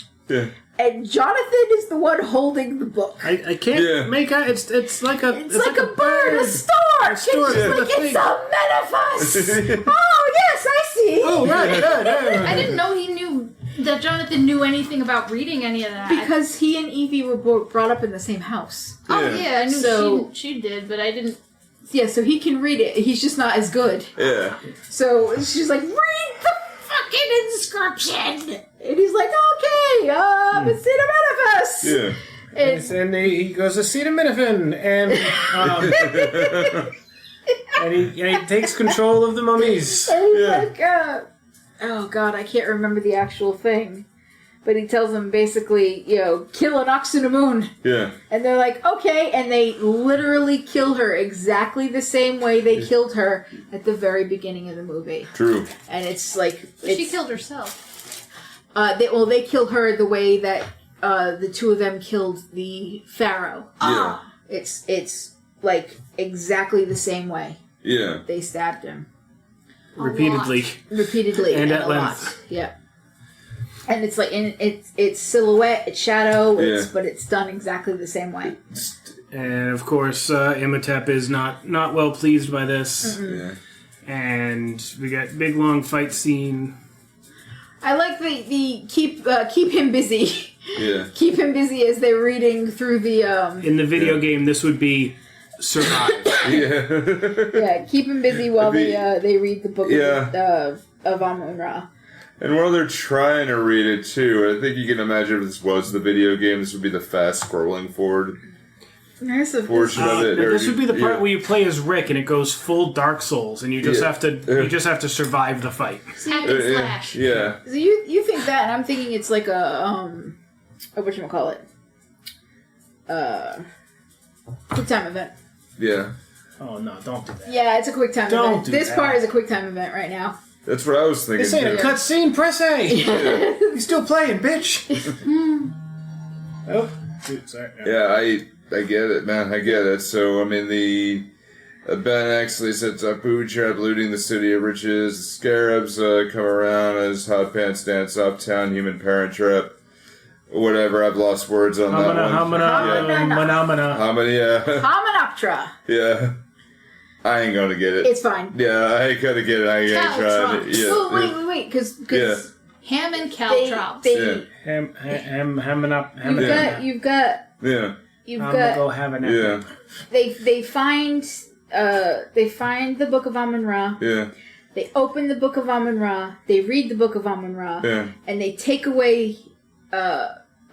and Jonathan is the one holding the book. I can't make out. It's like a It's like a bird, a stork. It's stork, just yeah. like The it's a metaphus. Oh yes, I see. Oh, right, good. I didn't know he knew that Jonathan knew anything about reading any of that. Because he and Evie were brought up in the same house. Oh yeah, I knew So- she did, but I didn't. Yeah, so he can read it. He's just not as good. Yeah. So she's like, read the fucking inscription. And he's like, okay, it's in a manifest. Yeah. And He goes acetaminophen, and he takes control of the mummies. And he's Yeah. like, oh god, I can't remember the actual thing. But he tells them basically, kill an Oxudamoon. Yeah. And they're like, okay. And they literally kill her exactly the same way they killed her at the very beginning of the movie. True. And it's like... She killed herself. They kill her the way that the two of them killed the Pharaoh. Yeah. It's like exactly the same way. Yeah. They stabbed him. Repeatedly. And at a length. lot. Yeah. And it's like it's silhouette, it's shadow, but it's done exactly the same way. And of course, Imhotep is not well pleased by this. Yeah. And we got big long fight scene. I like the keep him busy. Yeah. Keep him busy as they're reading through the In the video game, this would be survive. Yeah. keep him busy while they read the book of Amun-Ra. And while they're trying to read it too, I think you can imagine if this was the video game, this would be the fast scrolling forward portion of it. This would be the part where you play as Rick and it goes full Dark Souls, and you just have to survive the fight. Hack and slash. Yeah. So you think that, and I'm thinking it's like a whatchamacallit? Quick time event. Yeah. Oh no! Don't do that. Yeah, it's a quick time Don't event. do This that. part is a quick time event right now. That's what I was thinking. This ain't a too. cutscene. Press A. You still playing, bitch? Oh, dude, sorry. Yeah, I get it, man. I get it. So, I mean, Ben actually sets up booby trap, looting the city of riches. The scarabs come around as hot pants dance uptown, human parent trap. Whatever, I've lost words on that one. Hamanoptera. Yeah. I ain't gonna get it. It's fine. Yeah, I ain't gonna get it. I ain't gonna try it. Yeah. Oh, wait, because Ham and caltrops. you've got Yeah. I'm gonna go have an Yeah. they find the book of Amun-Ra. Yeah. They open the book of Amun-Ra. They read the book of Amun-Ra. Yeah. And they take away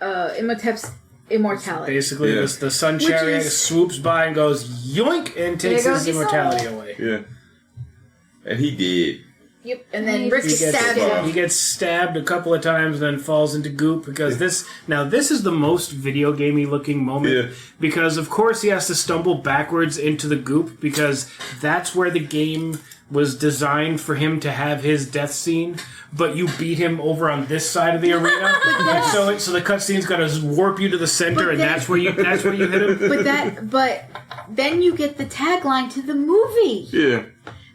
Imhotep's immortality. Basically, Yeah. the sun chariot swoops by and goes yoink and takes There his goes your immortality soul. away. Yeah. And he did. Yep. And then He Rick He stabs gets, him. he gets stabbed a couple of times, then falls into goop because this is the most video gamey looking moment. Yeah. Because of course he has to stumble backwards into the goop because that's where the game was designed for him to have his death scene. But you beat him over on this side of the arena, so the cutscene's got to warp you to the center, and that's where you hit him. But then you get the tagline to the movie. Yeah.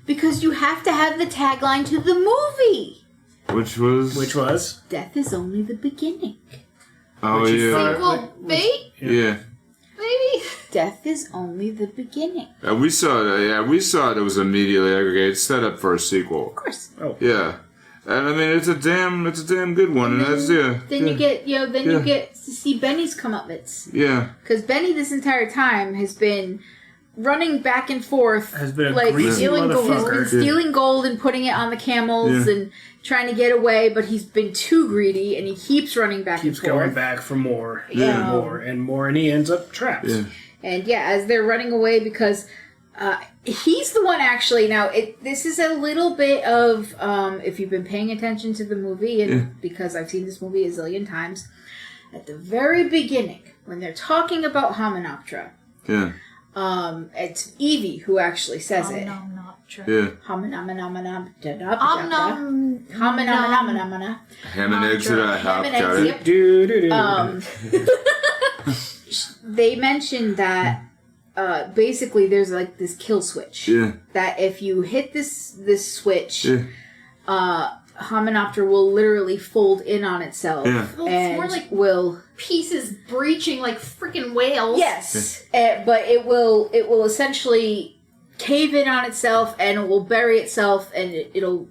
Because you have to have the tagline to the movie. Which was? Death is only the beginning. Oh, Which is yeah. Sequel bait? Yeah. Maybe? Death is only the beginning. We saw it. We saw it. It was immediately aggregated, set up for a sequel. Of course. Yeah, and I mean it's a damn good one, and that's Then you get you get to see Benny's comeuppance. Yeah. Because Benny this entire time has been running back and forth, Has been a like greasy stealing gold, motherfucker. stealing gold and putting it on the camels and trying to get away, but he's been too greedy and he keeps running back Keeps and forth. going back for more, Yeah. and more, and more, and he ends up trapped. Yeah. And as they're running away because he's the one actually. Now, this is a little bit of, if you've been paying attention to the movie, and because I've seen this movie a zillion times, at the very beginning, when they're talking about Hamanoptera, Yeah. it's Evie who actually says it. No, not true. Yeah. Hamanoptera. Ham and eggs that I Ham have and got eggs, it. yep. They mentioned that basically there's like this kill switch. Yeah. That if you hit this switch, Yeah. Hominopter will literally fold in on itself. Yeah. Well, it's And more like will... pieces breaching like freaking whales. Yes. But it will essentially cave in on itself and it will bury itself and it'll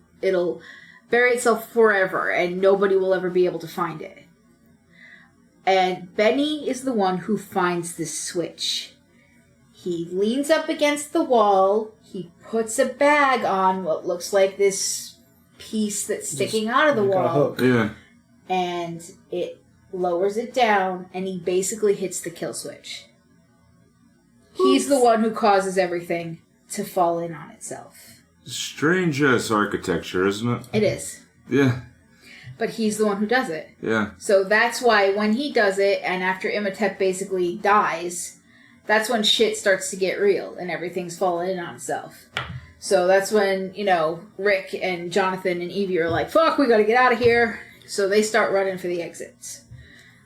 bury itself forever and nobody will ever be able to find it. And Benny is the one who finds this switch. He leans up against the wall. He puts a bag on what looks like this piece that's sticking out of the like a wall. hook. Yeah. And it lowers it down and he basically hits the kill switch. He's the one who causes everything to fall in on itself. Strange architecture, isn't it? It is. Yeah. But he's the one who does it. Yeah. So that's why when he does it, and after Imhotep basically dies, that's when shit starts to get real and everything's falling in on itself. So that's when, Rick and Jonathan and Evie are like, fuck, we gotta get out of here. So they start running for the exits.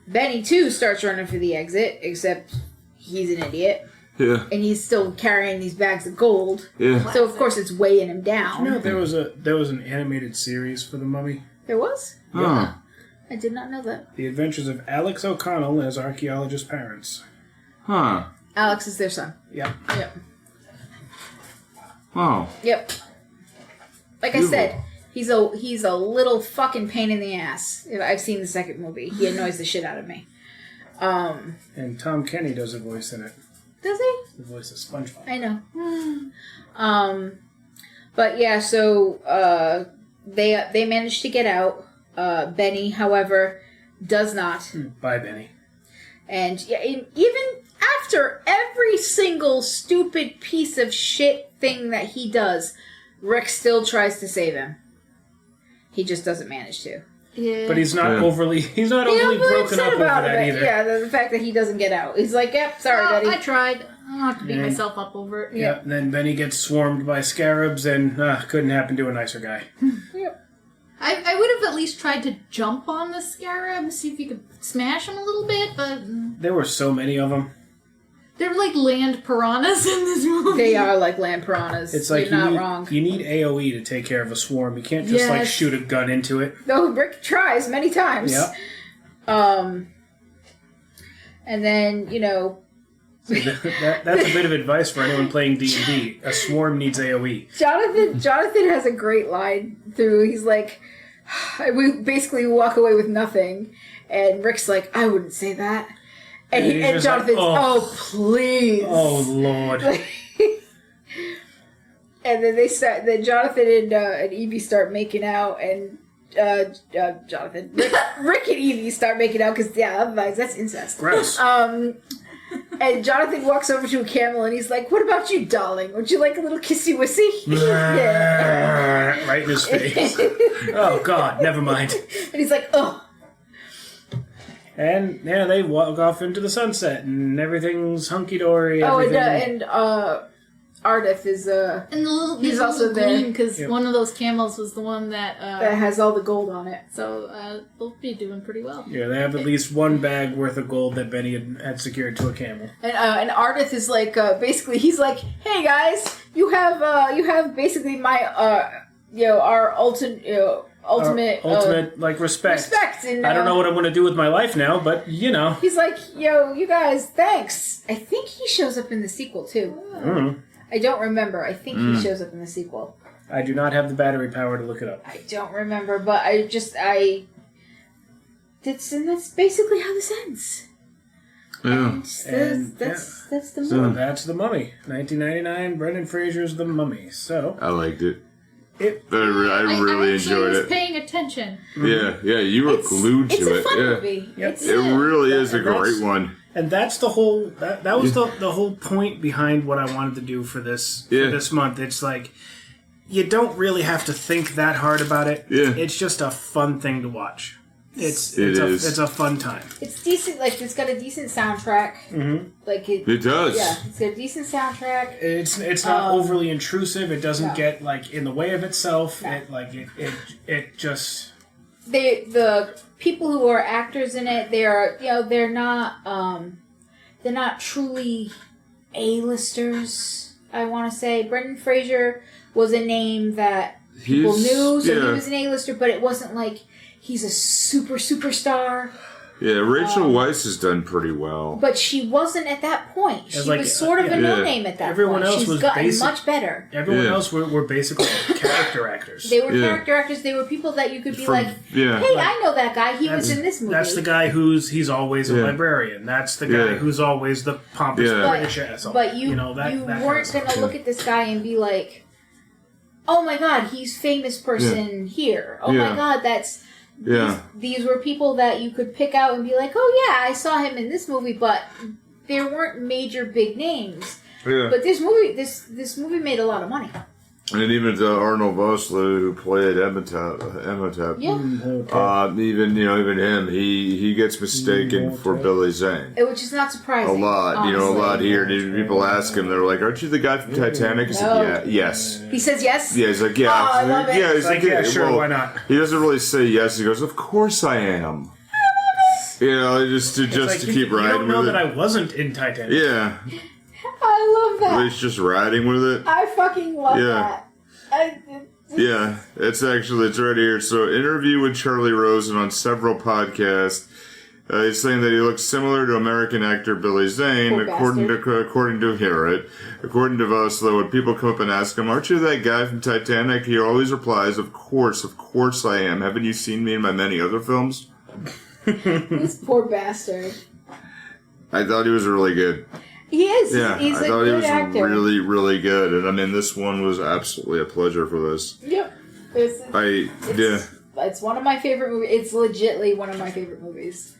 Benny, too, starts running for the exit, except he's an idiot. Yeah. And he's still carrying these bags of gold. Yeah. So, of course, it's weighing him down. You know, there was an animated series for The Mummy. There was? Oh. I did not know that. The Adventures of Alex O'Connell as archaeologist parents. Huh. Alex is their son. Yeah. Yep. Oh. Yep. Like I said, he's a little fucking pain in the ass. I've seen the second movie. He annoys the shit out of me. And Tom Kenny does a voice in it. Does he? The voice of SpongeBob. I know. But yeah, so they managed to get out. Benny, however, does not. Bye, Benny. And yeah, even after every single stupid piece of shit thing that he does, Rick still tries to save him. He just doesn't manage to. Yeah. But he's not overly broken up over that either. Yeah, the fact that he doesn't get out. He's like, yep, sorry, Well, buddy. I tried. I don't have to beat myself up over it. Yeah. And then Benny gets swarmed by scarabs and couldn't happen to a nicer guy. Yep. I would have at least tried to jump on the scarab, see if you could smash him a little bit, but There were so many of them. they're like land piranhas in this movie. They are like land piranhas. It's like You're not wrong. you need AoE to take care of a swarm. You can't just like Yes. shoot a gun into it. Though Rick tries many times. Yep. And then, That's a bit of advice for anyone playing D&D. A swarm needs AoE. Jonathan has a great line through. He's like, we basically walk away with nothing. And Rick's like, I wouldn't say that. And, And he's and just like, Jonathan's, oh, please. Oh, Lord. And then then Jonathan and Evie start making out, and Rick and Evie start making out, because, yeah, otherwise that's incest. Gross. And Jonathan walks over to a camel, and he's like, what about you, darling? Would you like a little kissy-wissy? Yeah. Right in his face. Oh, God, never mind. And he's like, oh. And, yeah, they walk off into the sunset, and everything's hunky-dory. Oh, Everything. and Ardith is, And he's also there. because Yep. one of those camels was the one that that has all the gold on it. so they'll be doing pretty well. Yeah, they have at least one bag worth of gold that Benny had secured to a camel. And Ardith is like, basically, he's like, hey guys, you have basically my, our ultimate Like, respect. respect. And, I don't know what I'm going to do with my life now, but, He's like, yo, you guys, thanks. I think he shows up in the sequel, too. I don't remember. I think he shows up in the sequel. I do not have the battery power to look it up. I don't remember, but and that's basically how this ends. Yeah. And that's the So movie. that's The Mummy. 1999, Brendan Fraser's The Mummy. So, I liked it. I really I enjoyed was it. paying attention. Yeah, you were glued to It's a it. fun Yeah. movie. Yep. It's, It really is a And that's- great one. and that's the whole, that was the whole point behind what I wanted to do for this month. It's like, you don't really have to think that hard about it. Yeah. It's just a fun thing to watch. It's a fun time. It's decent. Like it's got a decent soundtrack. Mm-hmm. Like It does. Yeah, it's got a decent soundtrack. It's not overly intrusive. It doesn't get like in the way of itself. No. It just The people who are actors in it, they're not truly A-listers, I want to say. Brendan Fraser was a name that people knew, so he was an A-lister, but it wasn't like he's a superstar. Yeah, Rachel Weisz has done pretty well. But she wasn't at that point. She was sort of a no-name at that everyone point. Else She's was gotten much better. Everyone else were basically character actors. They were character actors. They were people that you could be hey, I know that guy. He was in this movie. That's the guy he's always a librarian. That's the guy who's always the pompous British asshole. But you weren't going to look at this guy and be like, oh my god, he's famous person here. Oh my god, that's... These were people that you could pick out and be like, oh yeah, I saw him in this movie, but there weren't major big names. Yeah. But this movie made a lot of money. And even Arnold Vosloo, who played Emotep, even him, he gets mistaken for Billy Zane. Which is not surprising. A lot, honestly. A lot here. People ask him, they're like, "Aren't you the guy from Titanic?" He said, "Yeah, yes." He says yes. Yeah, he's like, "Yeah, oh, I love it." Yeah, he's like, "Yeah, sure, why not?" He doesn't really say yes. He goes, "Of course I am." Just to keep riding with it. You don't know that I wasn't in Titanic. Yeah. I love that. He's just riding with it. I fucking love that. It's right here. So, interview with Charlie Rosen on several podcasts. He's saying that he looks similar to American actor Billy Zane, according to Vosloo. When people come up and ask him, "Aren't you that guy from Titanic?" he always replies, of course I am. Haven't you seen me in my many other films?" This poor bastard. I thought he was really good. He is. Yeah, he's I thought he was actor. really, really good. And I mean, this one was absolutely a pleasure for this. Yep. It's one of my favorite movies. It's legitly one of my favorite movies.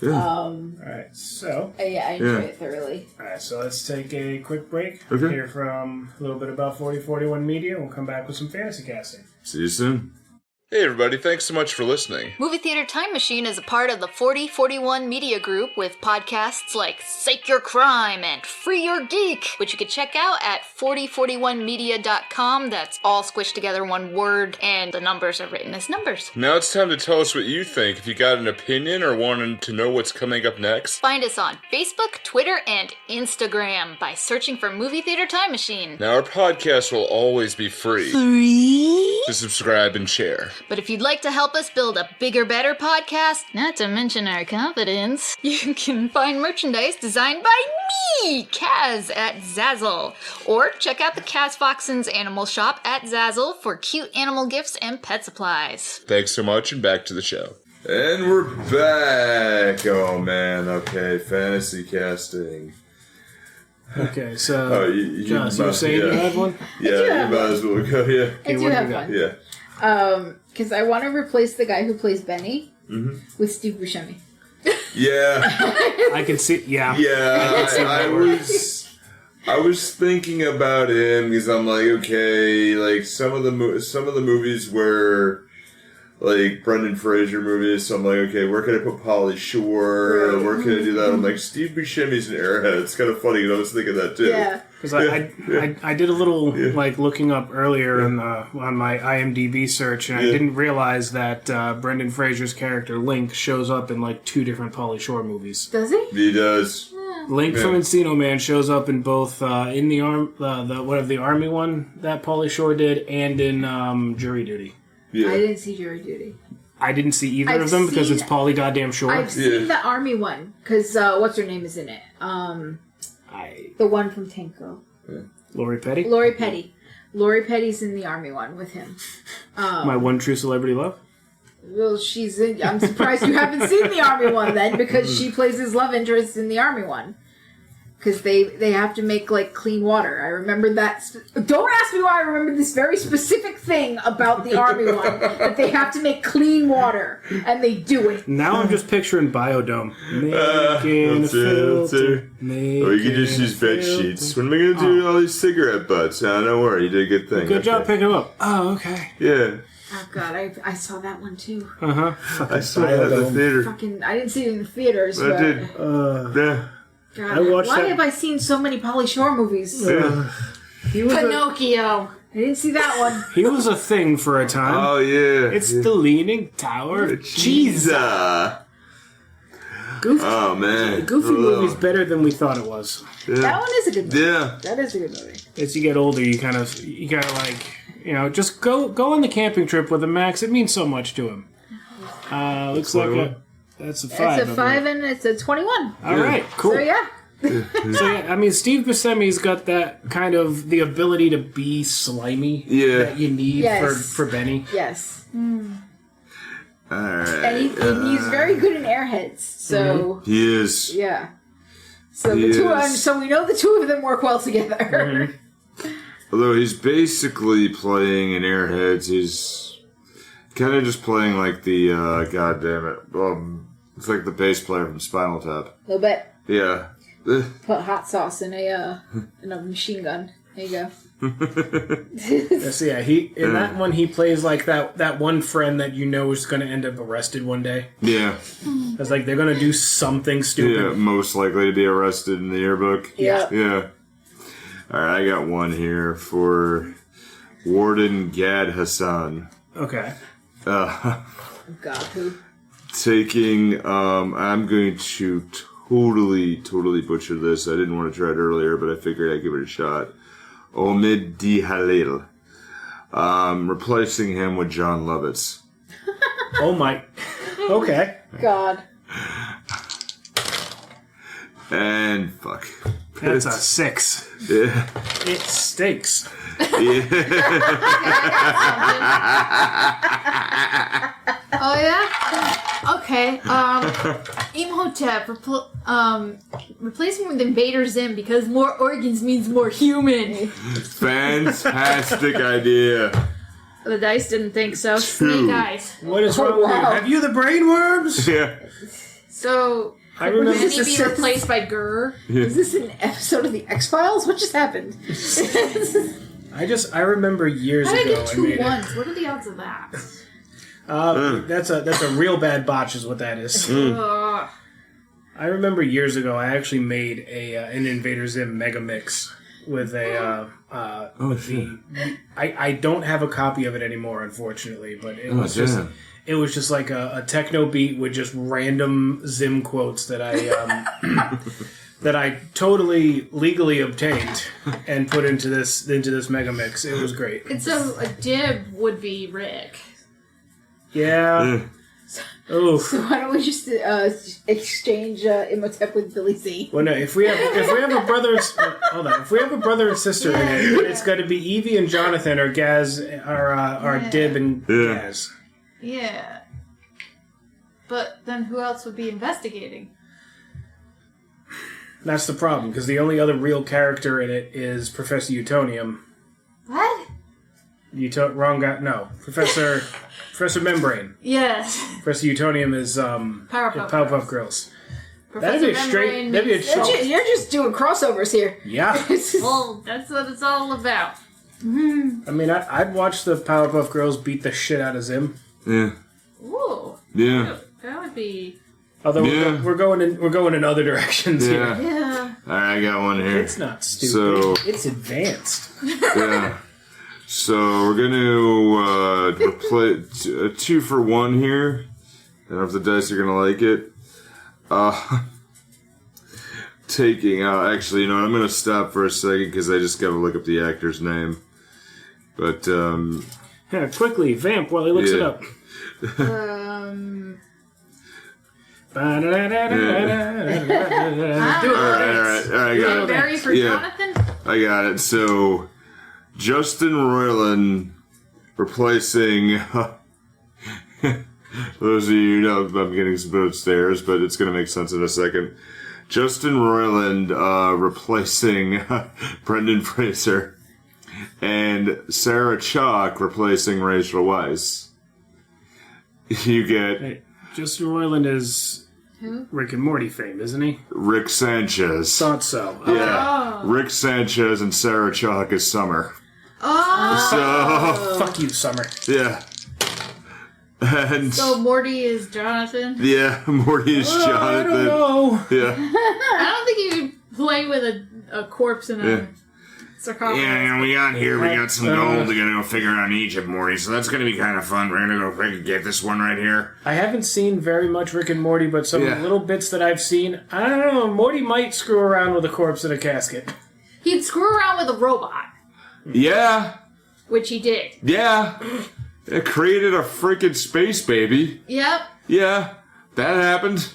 Yeah. Alright, so... I enjoy it thoroughly. Alright, so let's take a quick break. Okay. Hear from a little bit about 4041 Media. We'll come back with some fantasy casting. See you soon. Hey everybody, thanks so much for listening. Movie Theater Time Machine is a part of the 4041 Media Group with podcasts like Sake Your Crime and Free Your Geek, which you can check out at 4041media.com. That's all squished together one word, and the numbers are written as numbers. Now it's time to tell us what you think. If you got an opinion or wanted to know what's coming up next, find us on Facebook, Twitter, and Instagram by searching for Movie Theater Time Machine. Now our podcast will always be free to subscribe and share. But if you'd like to help us build a bigger, better podcast, not to mention our confidence, you can find merchandise designed by me, Kaz, at Zazzle. Or check out the Kaz Foxen's Animal Shop at Zazzle for cute animal gifts and pet supplies. Thanks so much, and back to the show. And we're back! Oh man, okay, fantasy casting. Okay, so, Josh, you were saying you had one? Yeah, you might as well go, yeah. I do have one. Yeah. Because I want to replace the guy who plays Benny with Steve Buscemi. Yeah. I can see, Yeah, I was thinking about him because I'm like, okay, like some of the movies were like Brendan Fraser movies, so I'm like, okay, where can I put Pauly Shore? Where can I do that? I'm like, Steve Buscemi's an airhead. It's kind of funny because I was thinking that too. Yeah. Because I did a little like looking up earlier on my IMDb search, and I didn't realize that Brendan Fraser's character Link shows up in like 2 different Pauly Shore movies. Does he? He does. Link from Encino Man shows up in both in the army one that Pauly Shore did, and in Jury Duty. Yeah. I didn't see Jury Duty. I didn't see either of them because it's Pauly goddamn Shore. I've seen the army one because what's her name is in it. The one from Tank Girl. Yeah. Lori Petty? Lori Petty. Lori Petty's in the army one with him. My one true celebrity love? Well, she's in... I'm surprised you haven't seen the army one then, because she plays his love interest in the army one. Because they have to make, like, clean water. I remember that... Don't ask me why I remember this very specific thing about the army one. That they have to make clean water. And they do it. Now I'm just picturing Biodome. Making a filter. Or you can just use bed sheets. When am I going to do all these cigarette butts? Don't worry, you did a good thing. Good job picking them up. Oh, okay. Yeah. Oh, God, I saw that one, too. Uh-huh. I saw it at the theater. I didn't see it in the theaters, but... I did. Yeah. God, why have I seen so many Pauly Shore movies? Pinocchio. I didn't see that one. He was a thing for a time. Oh, yeah. It's the Leaning Tower of Pisa. Goofy, Oh man, Goofy movie's better than we thought it was. That one is a good movie. Yeah. That is a good movie. As you get older, you gotta like, just go on the camping trip with him, Max. It means so much to him. Looks like that's a 5. It's a 5 and it's a 21. All right, cool. So yeah. So yeah, I mean, Steve Buscemi's got that kind of the ability to be slimy that you need for Benny. Yes. All right. And he's very good in Airheads. So he is. yeah. So so we know the two of them work well together. Although he's basically playing in Airheads, he's kind of just playing like the it's like the bass player from Spinal Tap. A little bit. Yeah. Put hot sauce in a machine gun. There you go. Yes, yeah. In that one he plays like that one friend that is going to end up arrested one day. Yeah. It's like they're going to do something stupid. Yeah, most likely to be arrested in the yearbook. Yeah. Yeah. All right, I got one here for Warden Gad Hassan. Okay. God, who? Taking, I'm going to totally butcher this. I didn't want to try it earlier, but I figured I'd give it a shot. Omid D. Halil. Replacing him with John Lovitz. Oh my. Okay. God. And fuck. That's a 6. Yeah. It stinks. Oh yeah? Okay. Imhotep replacing with Invader Zim because more organs means more human. Fantastic idea. The dice didn't think so. Snake eyes. What is wrong with you? Have you the brainworms? Yeah. So I remember. can he be replaced by Gurr? Is this an episode of the X-Files? What just happened? I remember years How did I ago. get 2 1s? What are the odds of that? That's a real bad botch, is what that is. Ugh. I remember years ago. I actually made an Invader Zim mega mix with a. I don't have a copy of it anymore, unfortunately. But it was just like a techno beat with just random Zim quotes that I that I totally legally obtained and put into this mega mix. It was great. And so a dib would be Rick. Yeah. Oh. So why don't we just exchange Imhotep with Billy Z? Well, no. If we have a brother, hold on. If we have a brother and sister in it, then it's got to be Evie and Jonathan, or Gaz, or Dib and Gaz. Yeah. But then who else would be investigating? That's the problem, because the only other real character in it is Professor Utonium. What? Wrong guy. No, Professor Membrane. Yes. Professor Utonium is Powerpuff Girls. That'd be a straight. You're just doing crossovers here. Yeah. Well, that's what it's all about. I mean, I'd watch the Powerpuff Girls beat the shit out of Zim. Yeah. Ooh. Yeah. That would be. Although we're going in other directions here. Yeah. All right, I got one here. It's not stupid. So it's advanced. yeah. So we're gonna play a 2 for 1 here. I don't know if the dice are gonna like it. Taking out. Actually, I'm gonna stop for a second because I just gotta look up the actor's name. But Yeah, quickly, vamp while he looks it up. All right, Barry for Jonathan? I got it. So, Justin Roiland replacing. Those of you who know, I'm getting some food upstairs, but it's going to make sense in a second. Justin Roiland replacing Brendan Fraser, and Sarah Chalk replacing Rachel Weisz. You get. Justin Roiland is Rick and Morty fame, isn't he? Rick Sanchez. Thought so. Yeah. Rick Sanchez and Sarah Chalk is Summer. Oh! Fuck you, Summer. Yeah. And So Morty is Jonathan? yeah, Morty is Jonathan. I don't know. Yeah. I don't think you could play with a corpse in a sarcophagus. Yeah, we got some gold to go figure out Egypt, Morty, so that's gonna be kind of fun. We're gonna go get this one right here. I haven't seen very much Rick and Morty, but some little bits that I've seen, I don't know, Morty might screw around with a corpse in a casket. He'd screw around with a robot, Yeah, which he did. yeah. It created a freaking space baby. Yep. Yeah, that happened.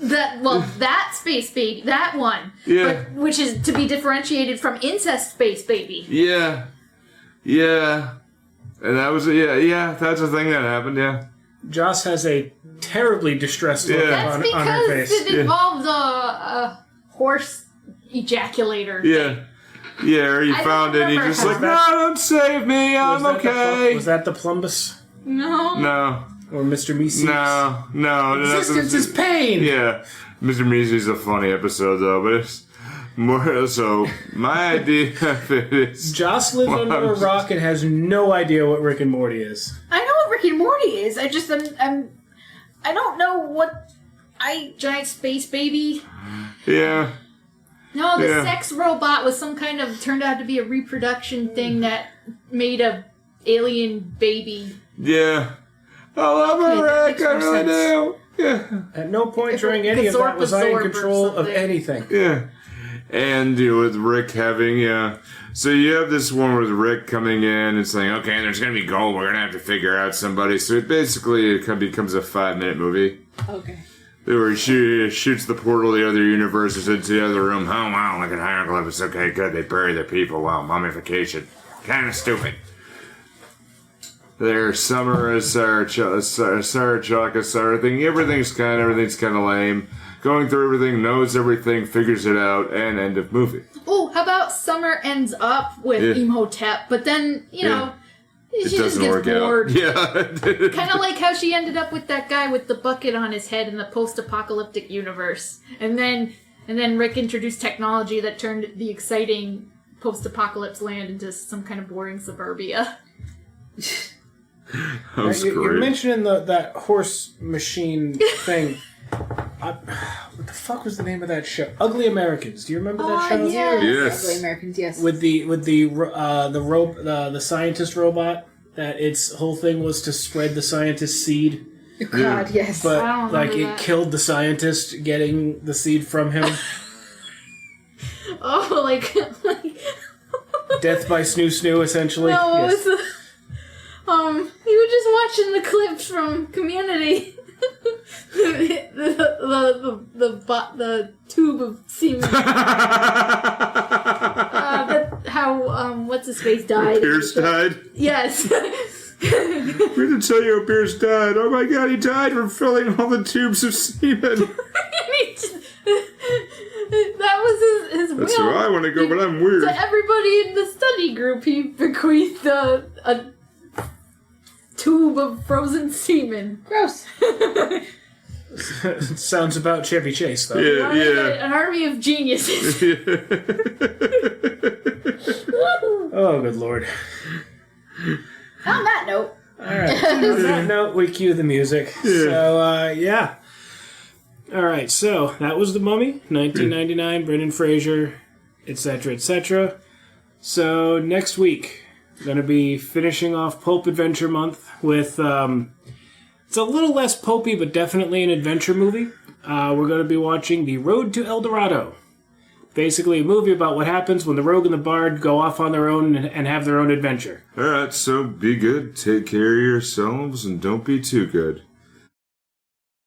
That space baby, that one. Yeah. But, which is to be differentiated from incest space baby. Yeah. Yeah. And that was, yeah, that's a thing that happened, yeah. Joss has a terribly distressed look That's on her because face. it involved a horse ejaculator. Yeah. Yeah, or he I found don't it, he remember just how like, that- no, don't save me, I'm okay. Was that the Plumbus? No. No, Or Mr. Meeseeks? no. Existence is pain! Yeah. Mr. Meeseeks is a funny episode, though, but it's more, so, my idea of it is... Joss lives under a rock and has no idea what Rick and Morty is. I know what Rick and Morty is. I just I don't know what Giant space baby. Yeah. No, the Yeah. sex robot was some kind of turned out to be a reproduction thing that made a alien baby. Yeah. I love it, that Rick, makes I more really sense. do. Yeah. At no point If during it any of that was I in absorbed or control of something. anything. Yeah. And with Rick having, so you have this one with Rick coming in and saying, okay, there's going to be gold, we're going to have to figure out somebody. So it basically becomes a 5-minute movie. Okay. Where he shoots the portal to the other universes into the other room. Oh, wow, look at hieroglyphs. Okay, good, they bury their people. Wow, mummification. Kind of stupid. There's summer as Sarah Chalk, everything's kind of lame. Going through everything, knows everything, figures it out, and end of movie. Oh, how about Summer ends up with Yeah. Imhotep, but then, you know, she It just doesn't gets work bored. out. Yeah. Kind of like how she ended up with that guy with the bucket on his head in the post-apocalyptic universe. And then Rick introduced technology that turned the exciting post-apocalypse land into some kind of boring suburbia. That was You're great. mentioning that horse machine thing. What the fuck was the name of that show? Ugly Americans. Do you remember that show? Yeah. Yes. Ugly Americans, yes. With the scientist robot, that its whole thing was to spread the scientist's seed, God, yes. but I don't like remember it that. killed the scientist getting the seed from him. Oh, like Death by Snoo Snoo, essentially. no, Yes. it was you were just watching the clips from Community. the tube of semen. How what's his face died. Pierce died. Yes. We didn't tell you how Pierce died. Oh my god, he died from filling all the tubes of semen. That was his will. That's where I want to go, but I'm weird. To everybody in the study group, he bequeathed a tube of frozen semen. Gross. Sounds about Chevy Chase, though. Yeah, yeah. An army of geniuses. Oh, good lord. On that note, Alright, on that note, we cue the music. So, yeah. Alright, so that was The Mummy, 1999, Brendan Fraser, etc., etc. So, next week, going to be finishing off Pulp Adventure Month with, it's a little less pulpy, but definitely an adventure movie. We're going to be watching The Road to El Dorado. Basically, a movie about what happens when the Rogue and the Bard go off on their own and have their own adventure. Alright, so be good, take care of yourselves, and don't be too good.